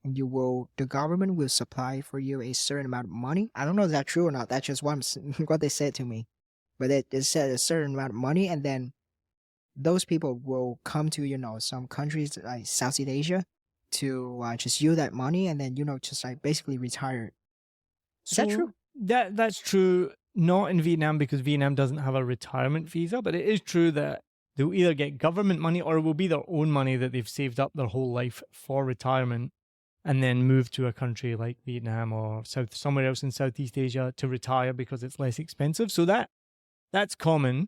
and the government will supply for you a certain amount of money. I don't know if that's true or not. That's just what they said to me. But they said a certain amount of money, and then those people will come to, some countries like Southeast Asia to just use that money, and then, just like basically retire. Is that true? That's true. Not in Vietnam, because Vietnam doesn't have a retirement visa, but it is true that they'll either get government money or it will be their own money that they've saved up their whole life for retirement, and then move to a country like Vietnam or somewhere else in Southeast Asia to retire because it's less expensive. So that's common.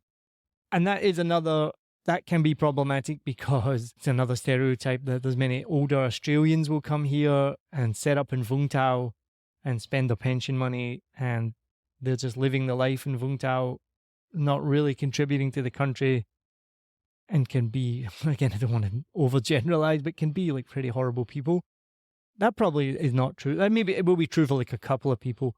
And that can be problematic because it's another stereotype that there's many older Australians will come here and set up in Vung Tau and spend their pension money, and they're just living the life in Vung Tau, not really contributing to the country, and can be, again, I don't want to overgeneralize, but can be like pretty horrible people. That probably is not true. Maybe it will be true for like a couple of people,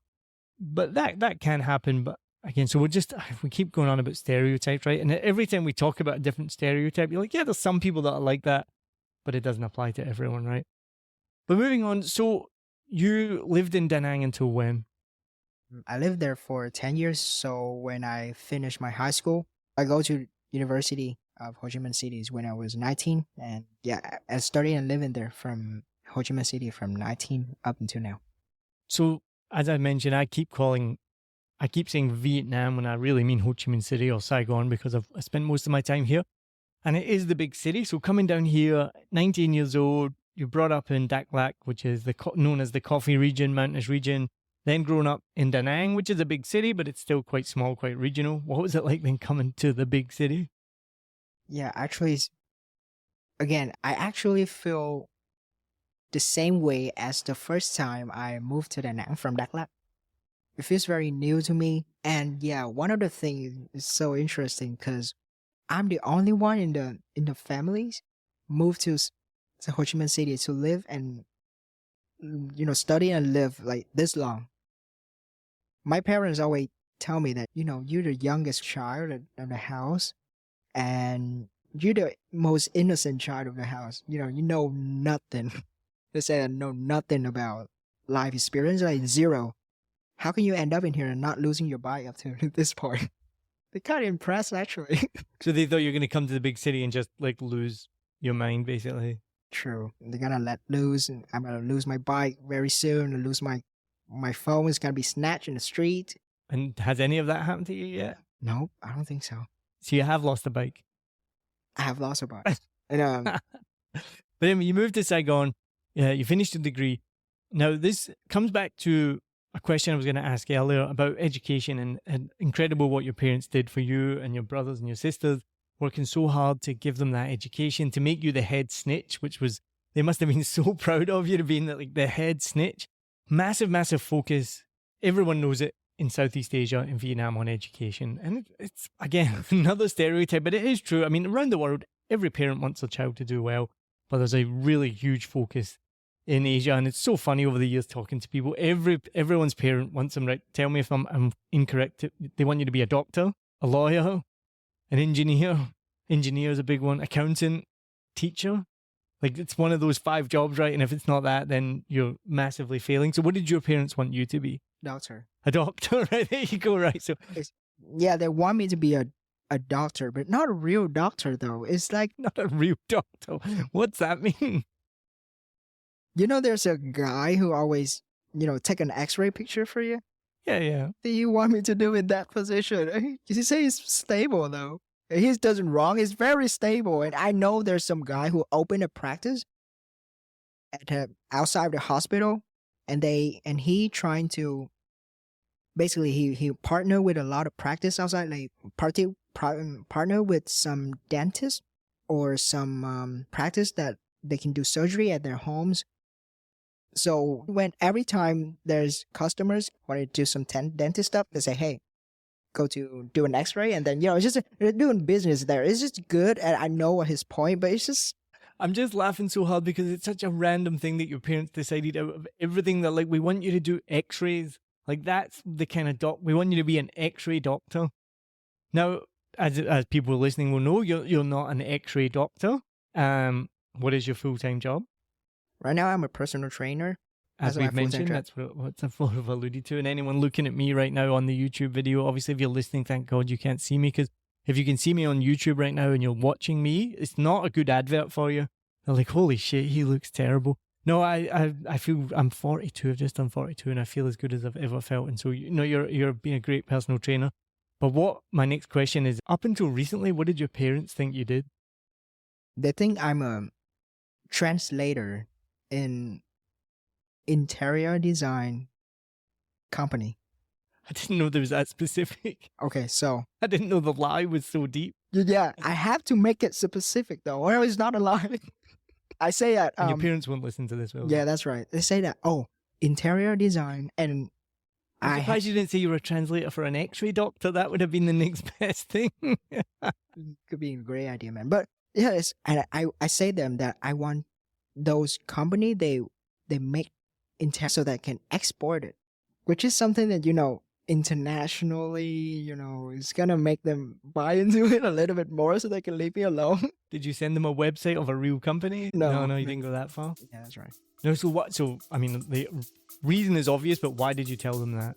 but that can happen. But again, so we keep going on about stereotypes, right? And every time we talk about a different stereotype, you're like, yeah, there's some people that are like that, but it doesn't apply to everyone, right? But moving on, so you lived in Da Nang until when? I lived there for 10 years. So when I finished my high school, I go to University of Ho Chi Minh City when I was 19. And yeah, I started and living there from Ho Chi Minh City from 19 up until now. So as I mentioned, I keep saying Vietnam when I really mean Ho Chi Minh City or Saigon, because I spent most of my time here. And it is the big city. So coming down here, 19 years old, you're brought up in Dak Lak, which is known as the coffee region, mountainous region. Then grown up in Da Nang, which is a big city, but it's still quite small, quite regional. What was it like then coming to the big city? Yeah, actually, again, I actually feel the same way as the first time I moved to Da Nang from Dak Lak. It feels very new to me. And yeah, one of the things is so interesting because I'm the only one in the families moved to Ho Chi Minh City to live and study and live like this long. My parents always tell me that, you're the youngest child of the house and you're the most innocent child of the house. You know nothing. They say I know nothing about life experience, like zero. How can you end up in here and not losing your bike up to this point? They're kind of impressed, actually. So they thought you were going to come to the big city and just like lose your mind, basically. True. They're going to let loose. And I'm going to lose my bike very soon. And lose my phone is going to be snatched in the street. And has any of that happened to you yet? No, I don't think so. So you have lost a bike? I have lost a bike. And, But anyway, you moved to Saigon. You finished a degree. Now, this comes back to a question I was going to ask earlier about education, and incredible what your parents did for you and your brothers and your sisters, working so hard to give them that education, to make you the head snitch, which was, they must have been so proud of you to being like the head snitch. Massive, massive focus. Everyone knows it in Southeast Asia, in Vietnam, on education. And it's, again, another stereotype, but it is true. I mean, around the world, every parent wants their child to do well, but there's a really huge focus in Asia. And it's so funny over the years talking to people. Everyone's parent wants them, right? Tell me if I'm incorrect. They want you to be a doctor, a lawyer, an engineer. Engineer is a big one. Accountant, teacher. Like, it's one of those 5 jobs, right? And if it's not that, then you're massively failing. So what did your parents want you to be? Doctor. A doctor, right? There you go, right? So yeah, they want me to be a doctor, but not a real doctor, though. It's like... Not a real doctor. What's that mean? There's a guy who always, take an x-ray picture for you. Yeah. Do you want me to do in that position? You say he's stable, though. He doesn't wrong. He's very stable. And I know there's some guy who opened a practice at outside of the hospital. And he trying to, basically, he partner with a lot of practice outside, like partner with some dentists or some practice that they can do surgery at their homes. So when every time there's customers want to do some dentist stuff, they say, hey, go to do an x-ray. And then, it's just they're doing business there. It's just good. And I know his point, but it's just, I'm just laughing so hard because it's such a random thing that your parents decided out of everything that, like, we want you to do x-rays. Like, that's the kind of we want you to be an x-ray doctor. Now, as people listening will know, you're not an x-ray doctor. What is your full-time job? right now I'm a personal trainer. As we've mentioned, that's what I've sort of alluded to. And anyone looking at me right now on the YouTube video, obviously if you're listening, thank God you can't see me, because if you can see me on YouTube right now and you're watching me, it's not a good advert for you. They're like, holy shit, he looks terrible. No, I feel I'm 42. I've just done 42 and I feel as good as I've ever felt. And so, you're being a great personal trainer. But what my next question is, up until recently, what did your parents think you did? They think I'm a translator in interior design company. I didn't know there was that specific. Okay, so I didn't know the lie was so deep. yeah, I have to make it specific though, or it's not a lie. I say that. And your parents won't listen to this, will they? Yeah, that's right. They say that. Oh, interior design, and I'm surprised you didn't say you were a translator for an X-ray doctor. That would have been the next best thing. Could be a great idea, man. But yes, and I say them that I want those company they make interior so that can export it, which is something that internationally, it's gonna make them buy into it a little bit more so they can leave me alone. Did you send them a website of a real company? No, you didn't go that far. Yeah, that's right. No, so what? So I mean, the reason is obvious, but why did you tell them that?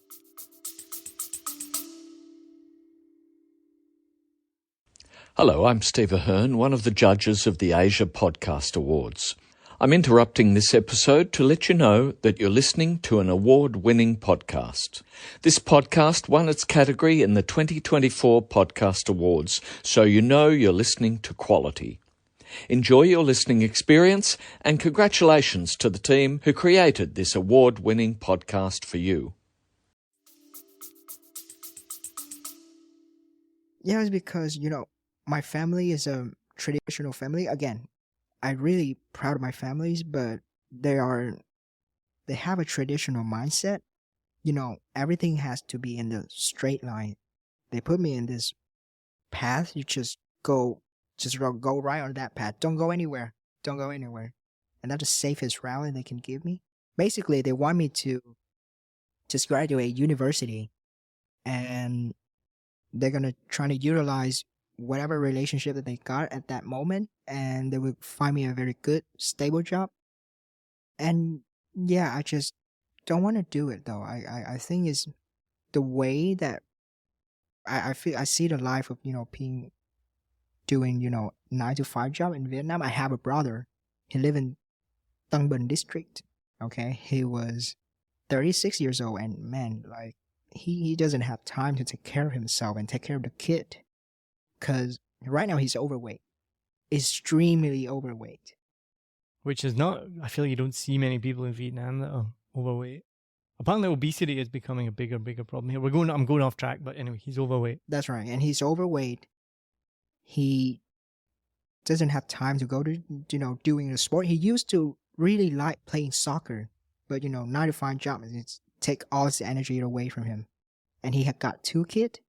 Hello, I'm Steve Ahern, one of the judges of the Asia Podcast Awards. I'm interrupting this episode to let you know that you're listening to an award-winning podcast. This podcast won its category in the 2024 Podcast Awards, so you know you're listening to quality. Enjoy your listening experience, and congratulations to the team who created this award-winning podcast for you. Yeah, it's because, my family is a traditional family. Again, I'm really proud of my families, but they have a traditional mindset. Everything has to be in the straight line. They put me in this path. You just go right on that path. Don't go anywhere. And that's the safest route they can give me. Basically, they want me to just graduate university, and they're going to try to utilize whatever relationship that they got at that moment, and they will find me a very good, stable job. And yeah, I just don't want to do it though. I think it's the way that I see the life of, doing, 9-to-5 job in Vietnam. I have a brother. He live in Tân Bình district. Okay. He was 36 years old, and man, like he doesn't have time to take care of himself and take care of the kid. Because right now he's overweight. Extremely overweight. Which is not, I feel you don't see many people in Vietnam that are overweight. Apparently obesity is becoming a bigger problem here. I'm going off track, but anyway, he's overweight. That's right. And he's overweight. He doesn't have time to go to, doing a sport. He used to really like playing soccer. But, 9-to-5 job, it's take all his energy away from him. And he had got 2 kids.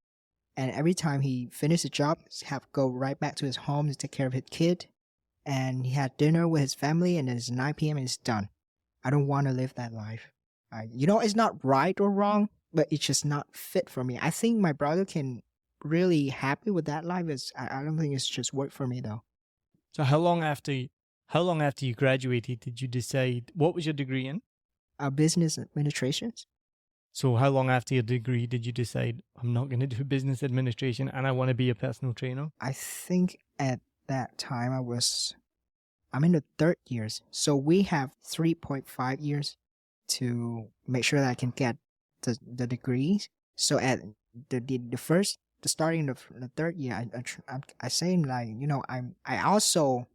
And every time he finished the job, he have to go right back to his home to take care of his kid. And he had dinner with his family, and it's 9 p.m. and it's done. I don't want to live that life. It's not right or wrong, but it's just not fit for me. I think my brother can really happy with that life. I don't think it's just work for me though. So how long after you graduated did you decide, what was your degree in? Business administration. So how long after your degree did you decide, I'm not going to do business administration and I want to be a personal trainer? I think at that time I'm in the 3rd years. So we have 3.5 years to make sure that I can get the degrees. So at the starting of the 3rd year, I say like, I also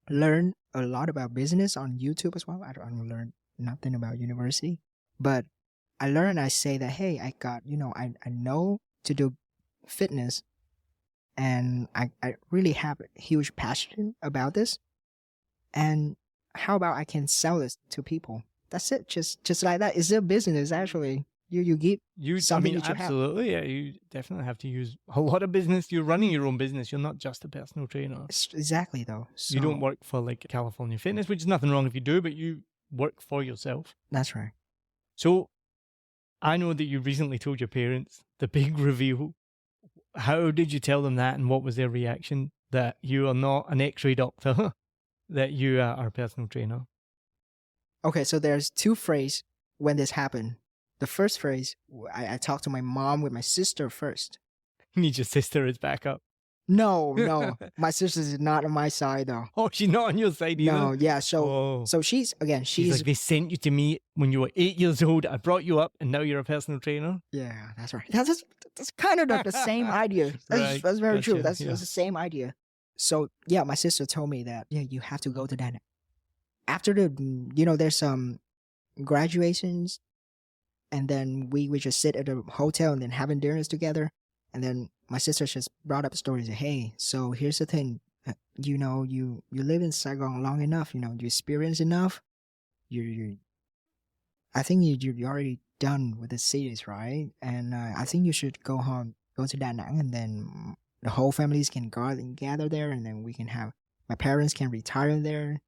learn a lot about business on YouTube as well. I don't learn nothing about university, but I say that, hey, I got, I know to do fitness, and I really have a huge passion about this. And how about I can sell this to people? That's it. Just like that. It's a business actually. You give something that you have. absolutely. Yeah, you definitely have to use a lot of business. You're running your own business. You're not just a personal trainer. Exactly though. So, You don't work for like California Fitness, which is nothing wrong if you do, but you work for yourself. That's right. So I know that you recently told your parents the big reveal. How did you tell them that, and what was their reaction that you are not an X-ray doctor, that you are a personal trainer? Okay, so there's two phrases when this happened. The first phrase, I talked to my mom with my sister first. You need your sister as backup. No. My sister is not on my side though. Oh, she's not on your side either? No, yeah. So she's like, they sent you to me when you were 8 years old. I brought you up and now you're a personal trainer? Yeah, that's right. That's kind of the same idea. Right, That's very true. gotcha, That's the same idea. So yeah, my sister told me that, yeah, you have to go to that. After there's some graduations, and then we just sit at a hotel and then having dinners together. And then my sister just brought up stories. Hey, so here's the thing. You live in Saigon long enough. You experience enough. I think you're already done with the cities, right? And I think you should go home, go to Da Nang, and then the whole families can go out and gather there, and then my parents can retire there,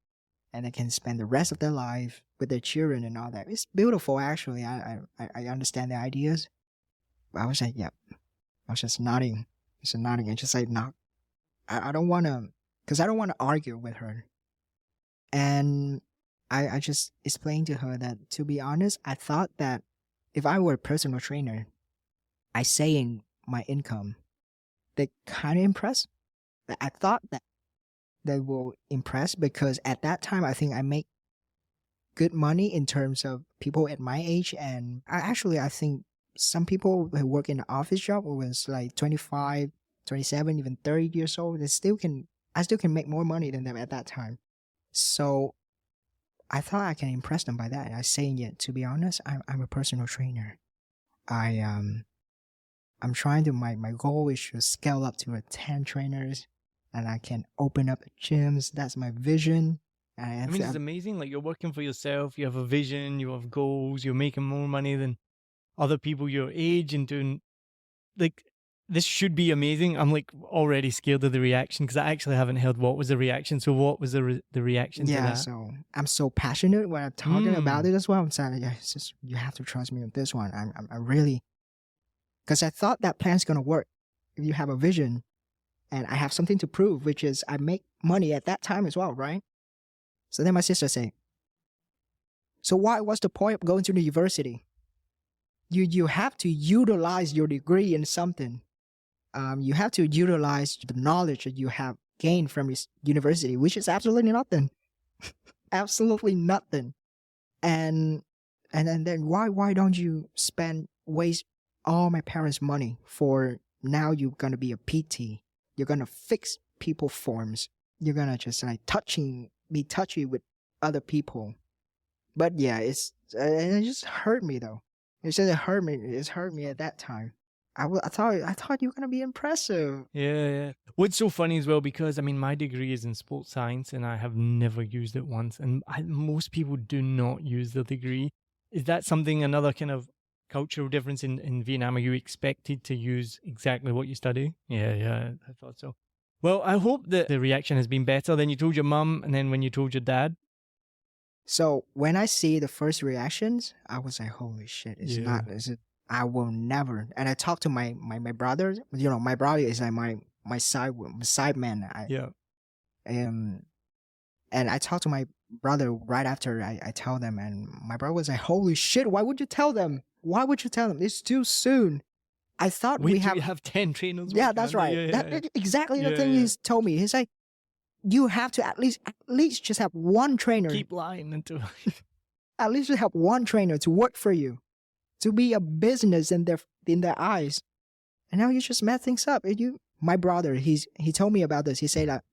and they can spend the rest of their life with their children and all that. It's beautiful, actually. I understand the ideas. But I was like, yep. I was just nodding. And just like, no. I don't want to, because I don't want to argue with her. And I just explained to her that, to be honest, I thought that if I were a personal trainer, I saying my income, they kind of impressed. I thought that they will impress, because at that time, I think I make good money in terms of people at my age. And I think some people who work in an office job who was like 25, 27, even 30 years old, I still can make more money than them at that time. So I thought I can impress them by that. I saying, yeah, to be honest, I'm a personal trainer. I'm trying to, my goal is to scale up to 10 trainers, and I can open up gyms. That's my vision. I mean, it's amazing. Like, you're working for yourself. You have a vision. You have goals. You're making more money than other people your age and doing, like, this should be amazing. I'm like already scared of the reaction because I actually haven't heard what was the reaction. So what was the reaction to that? Yeah, so I'm so passionate when I'm talking about it as well. I'm saying, yeah, it's just, you have to trust me on this one. I really, because I thought that plan's going to work. If you have a vision, and I have something to prove, which is I make money at that time as well, right? So then my sister said, so what's the point of going to the university? You have to utilize your degree in something. You have to utilize the knowledge that you have gained from your university, which is absolutely nothing. Absolutely nothing. And then why don't you waste all my parents' money for, now you're going to be a PT. You're going to fix people forms. You're going to just like be touchy with other people. But yeah, it just hurt me though. It hurt me at that time. I thought you were going to be impressive. Yeah. What's so funny as well, because I mean, my degree is in sports science and I have never used it once. And most people do not use their degree. Is that something, another kind of cultural difference in Vietnam? Are you expected to use exactly what you study? Yeah, I thought so. Well, I hope that the reaction has been better than you told your mum and then when you told your dad. So when I see the first reactions, I was like, holy shit, I will never. And I talked to my brother. My brother is like my side man. And I talked to my brother right after I tell them, and my brother was like, holy shit, why would you tell them? Why would you tell them? It's too soon. I thought we have 10 trainers. Yeah, that's right. Exactly the thing he's told me. He's like, you have to at least just have one trainer. Keep lying until at least you have one trainer to work for you, to be a business in their eyes. And now you just mess things up. My brother, he told me about this. He said that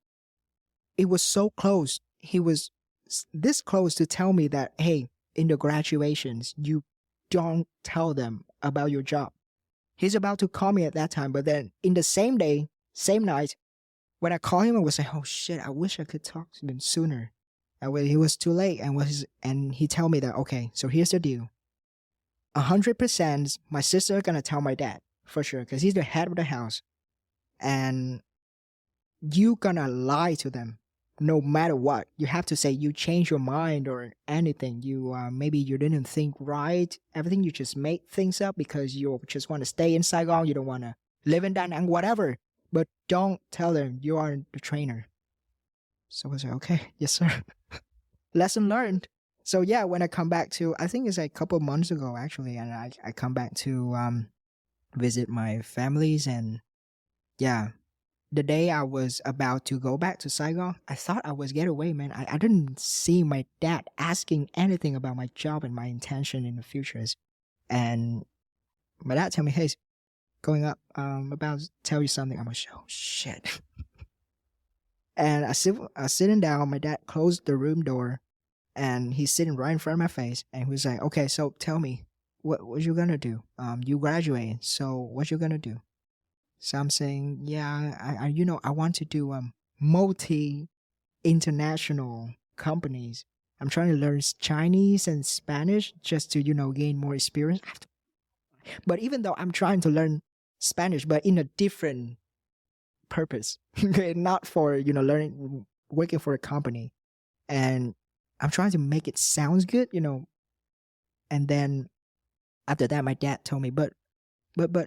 it was so close. He was this close to tell me that, hey, in the graduations, you don't tell them about your job. He's about to call me at that time, but then in the same day, same night, when I call him, I was like, oh shit, I wish I could talk to them sooner. And when he was too late, and he told me that, okay, so here's the deal. 100% my sister gonna tell my dad for sure, because he's the head of the house, and you gonna lie to them no matter what. You have to say you change your mind or anything. You maybe you didn't think right. Everything you just make things up because you just want to stay in Saigon. You don't want to live in Da Nang, whatever. But don't tell them you are the trainer. So I was like, okay, yes sir. Lesson learned. So yeah, when I come back to, I think it's like a couple of months ago actually, and I come back to visit my families, and yeah, the day I was about to go back to Saigon, I thought I was get away, man. I didn't see my dad asking anything about my job and my intention in the futures. And my dad told me, hey, going up, about to tell you something. I'm like, oh shit. And I sitting down, my dad closed the room door, and he's sitting right in front of my face, and he was like, okay, so tell me, what you gonna do? You graduate, so what you gonna do? So I'm saying, yeah, I want to do multi-international companies. I'm trying to learn Chinese and Spanish just to, gain more experience. But even though I'm trying to learn Spanish, but in a different purpose, not for, learning, working for a company. And I'm trying to make it sound good, And then after that, my dad told me, but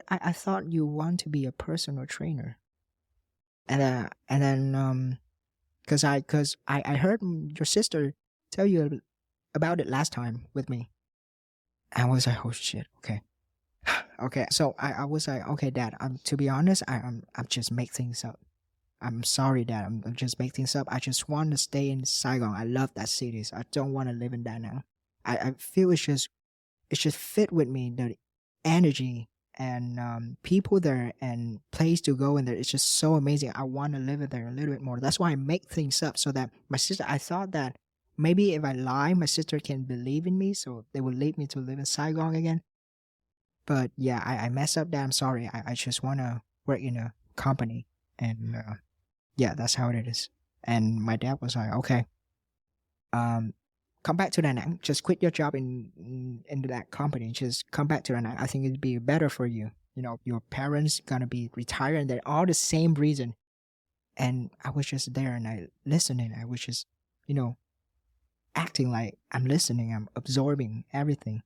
I thought you want to be a personal trainer. And then because I heard your sister tell you about it last time with me. I was like, oh shit, okay. Okay, so I was like, okay, Dad, to be honest, I'm just make things up. I'm sorry, Dad, I'm just make things up. I just want to stay in Saigon. I love that city. So I don't want to live in Da Nang. I feel it's just fit with me, the energy and people there and place to go in there. It's just so amazing. I want to live there a little bit more. That's why I make things up, so that my sister, I thought that maybe if I lie, my sister can believe in me, so they will lead me to live in Saigon again. But yeah, I messed up that. I'm sorry. I just want to work in a company. And yeah, that's how it is. And my dad was like, okay, come back to Da Nang. Just quit your job in that company. Just come back to Da Nang. I think it'd be better for you. Your parents gonna be retired, and they're all the same reason. And I was just there, and I listening. I was just, acting like I'm listening. I'm absorbing everything.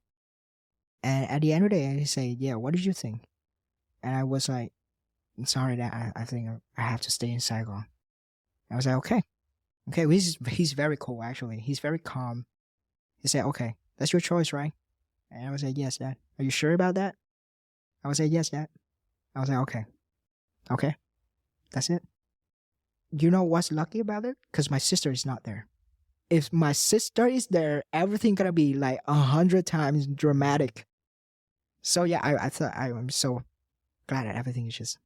And at the end of the day, he said, yeah, what did you think? And I was like, I'm sorry, that I think I have to stay in Saigon. I was like, okay. Okay, he's very cool, actually. He's very calm. He said, okay, that's your choice, right? And I was like, yes, Dad. Are you sure about that? I was like, yes, Dad. I was like, okay. Okay. That's it. You know what's lucky about it? Because my sister is not there. If my sister is there, everything gonna be like 100 times dramatic. So yeah, I thought I'm so glad that everything is just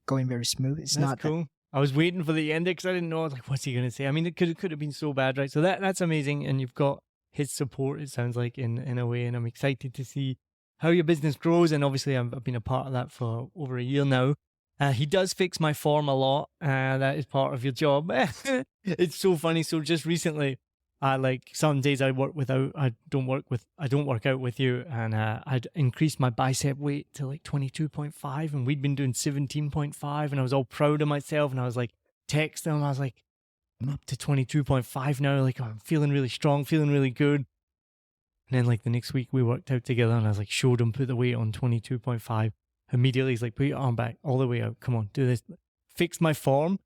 going very smooth. It's That's not cool. I was waiting for the end because I didn't know. I was like, what's he going to say? I mean, it could have been so bad, right? So that's amazing. And you've got his support, it sounds like, in a way. And I'm excited to see how your business grows. And obviously, I've been a part of that for over a year now. He does fix my form a lot. That is part of your job. It's so funny. So just recently, like some days I don't work out with you, and I'd increased my bicep weight to like 22.5, and we'd been doing 17.5, and I was all proud of myself, and I was like texting him, I was like, I'm up to 22.5 now, like I'm feeling really strong, feeling really good. And then like the next week we worked out together, and I was like, showed him, put the weight on 22.5. Immediately he's like, put your arm back all the way out, come on, do this. Fixed my form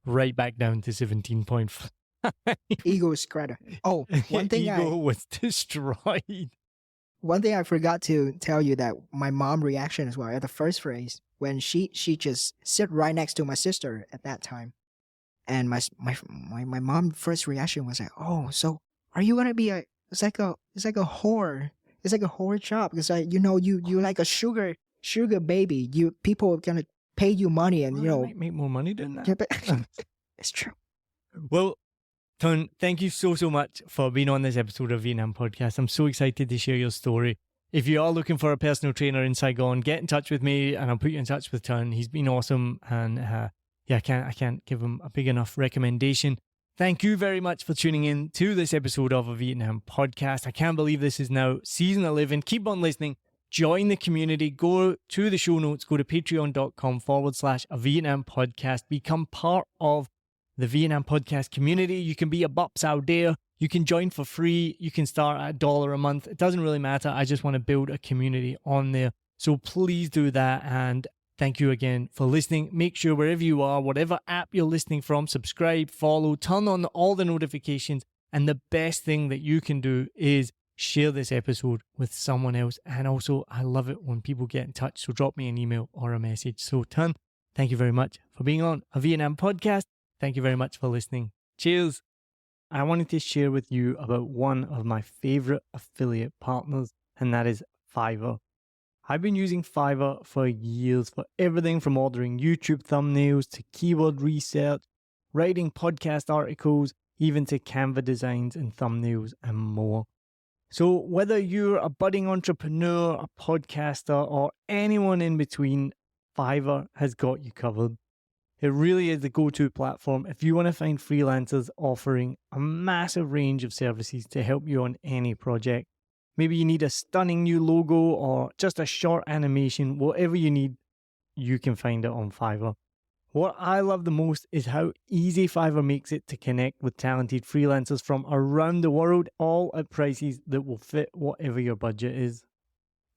right back down to 17.5. Ego scratter. Oh, one thing Ego was destroyed. One thing I forgot to tell you, that my mom reaction as well at the first phrase, when she just sit right next to my sister at that time, and my mom first reaction was like, oh, so are you gonna be it's like a whore, it's like a whore job, because you like a sugar baby, people are gonna pay you money, and I might make more money doing that. Yeah, but it's true. Well, Thinh, thank you so much for being on this episode of Vietnam Podcast. I'm so excited to share your story. If you are looking for a personal trainer in Saigon, get in touch with me and I'll put you in touch with Thinh. He's been awesome, and I can't give him a big enough recommendation. Thank you very much for tuning in to this episode of A Vietnam Podcast. I can't believe this is now season 11. Keep on listening. Join the community. Go to the show notes. Go to patreon.com/A Vietnam Podcast. Become part of the Vietnam Podcast community. You can be a bups out there. You can join for free. You can start at $1 a month. It doesn't really matter. I just want to build a community on there. So please do that. And thank you again for listening. Make sure wherever you are, whatever app you're listening from, subscribe, follow, turn on all the notifications. And the best thing that you can do is share this episode with someone else. And also, I love it when people get in touch. So drop me an email or a message. So Thinh, thank you very much for being on A Vietnam Podcast. Thank you very much for listening. Cheers. I wanted to share with you about one of my favorite affiliate partners, and that is Fiverr. I've been using Fiverr for years for everything from ordering YouTube thumbnails to keyword research, writing podcast articles, even to Canva designs and thumbnails and more. So whether you're a budding entrepreneur, a podcaster, or anyone in between, Fiverr has got you covered. It really is the go-to platform if you want to find freelancers offering a massive range of services to help you on any project. Maybe you need a stunning new logo or just a short animation. Whatever you need, you can find it on Fiverr. What I love the most is how easy Fiverr makes it to connect with talented freelancers from around the world, all at prices that will fit whatever your budget is.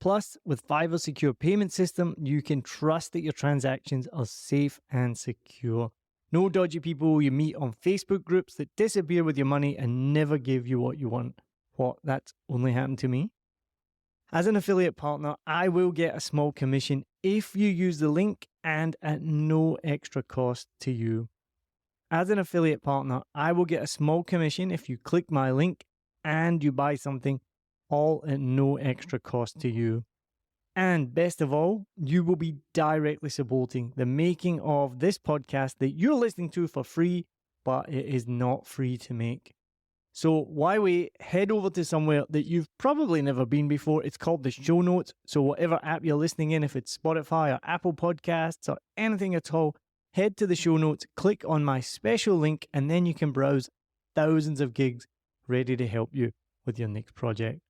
Plus, with Fiverr's secure payment system, you can trust that your transactions are safe and secure. No dodgy people you meet on Facebook groups that disappear with your money and never give you what you want. What, that's only happened to me? As an affiliate partner, I will get a small commission if you use the link and at no extra cost to you. As an affiliate partner, I will get a small commission if you click my link and you buy something, all at no extra cost to you. And best of all, you will be directly supporting the making of this podcast that you're listening to for free, but it is not free to make. So why wait? Head over to somewhere that you've probably never been before. It's called the show notes. So whatever app you're listening in, if it's Spotify or Apple Podcasts or anything at all, head to the show notes, click on my special link, and then you can browse thousands of gigs ready to help you with your next project.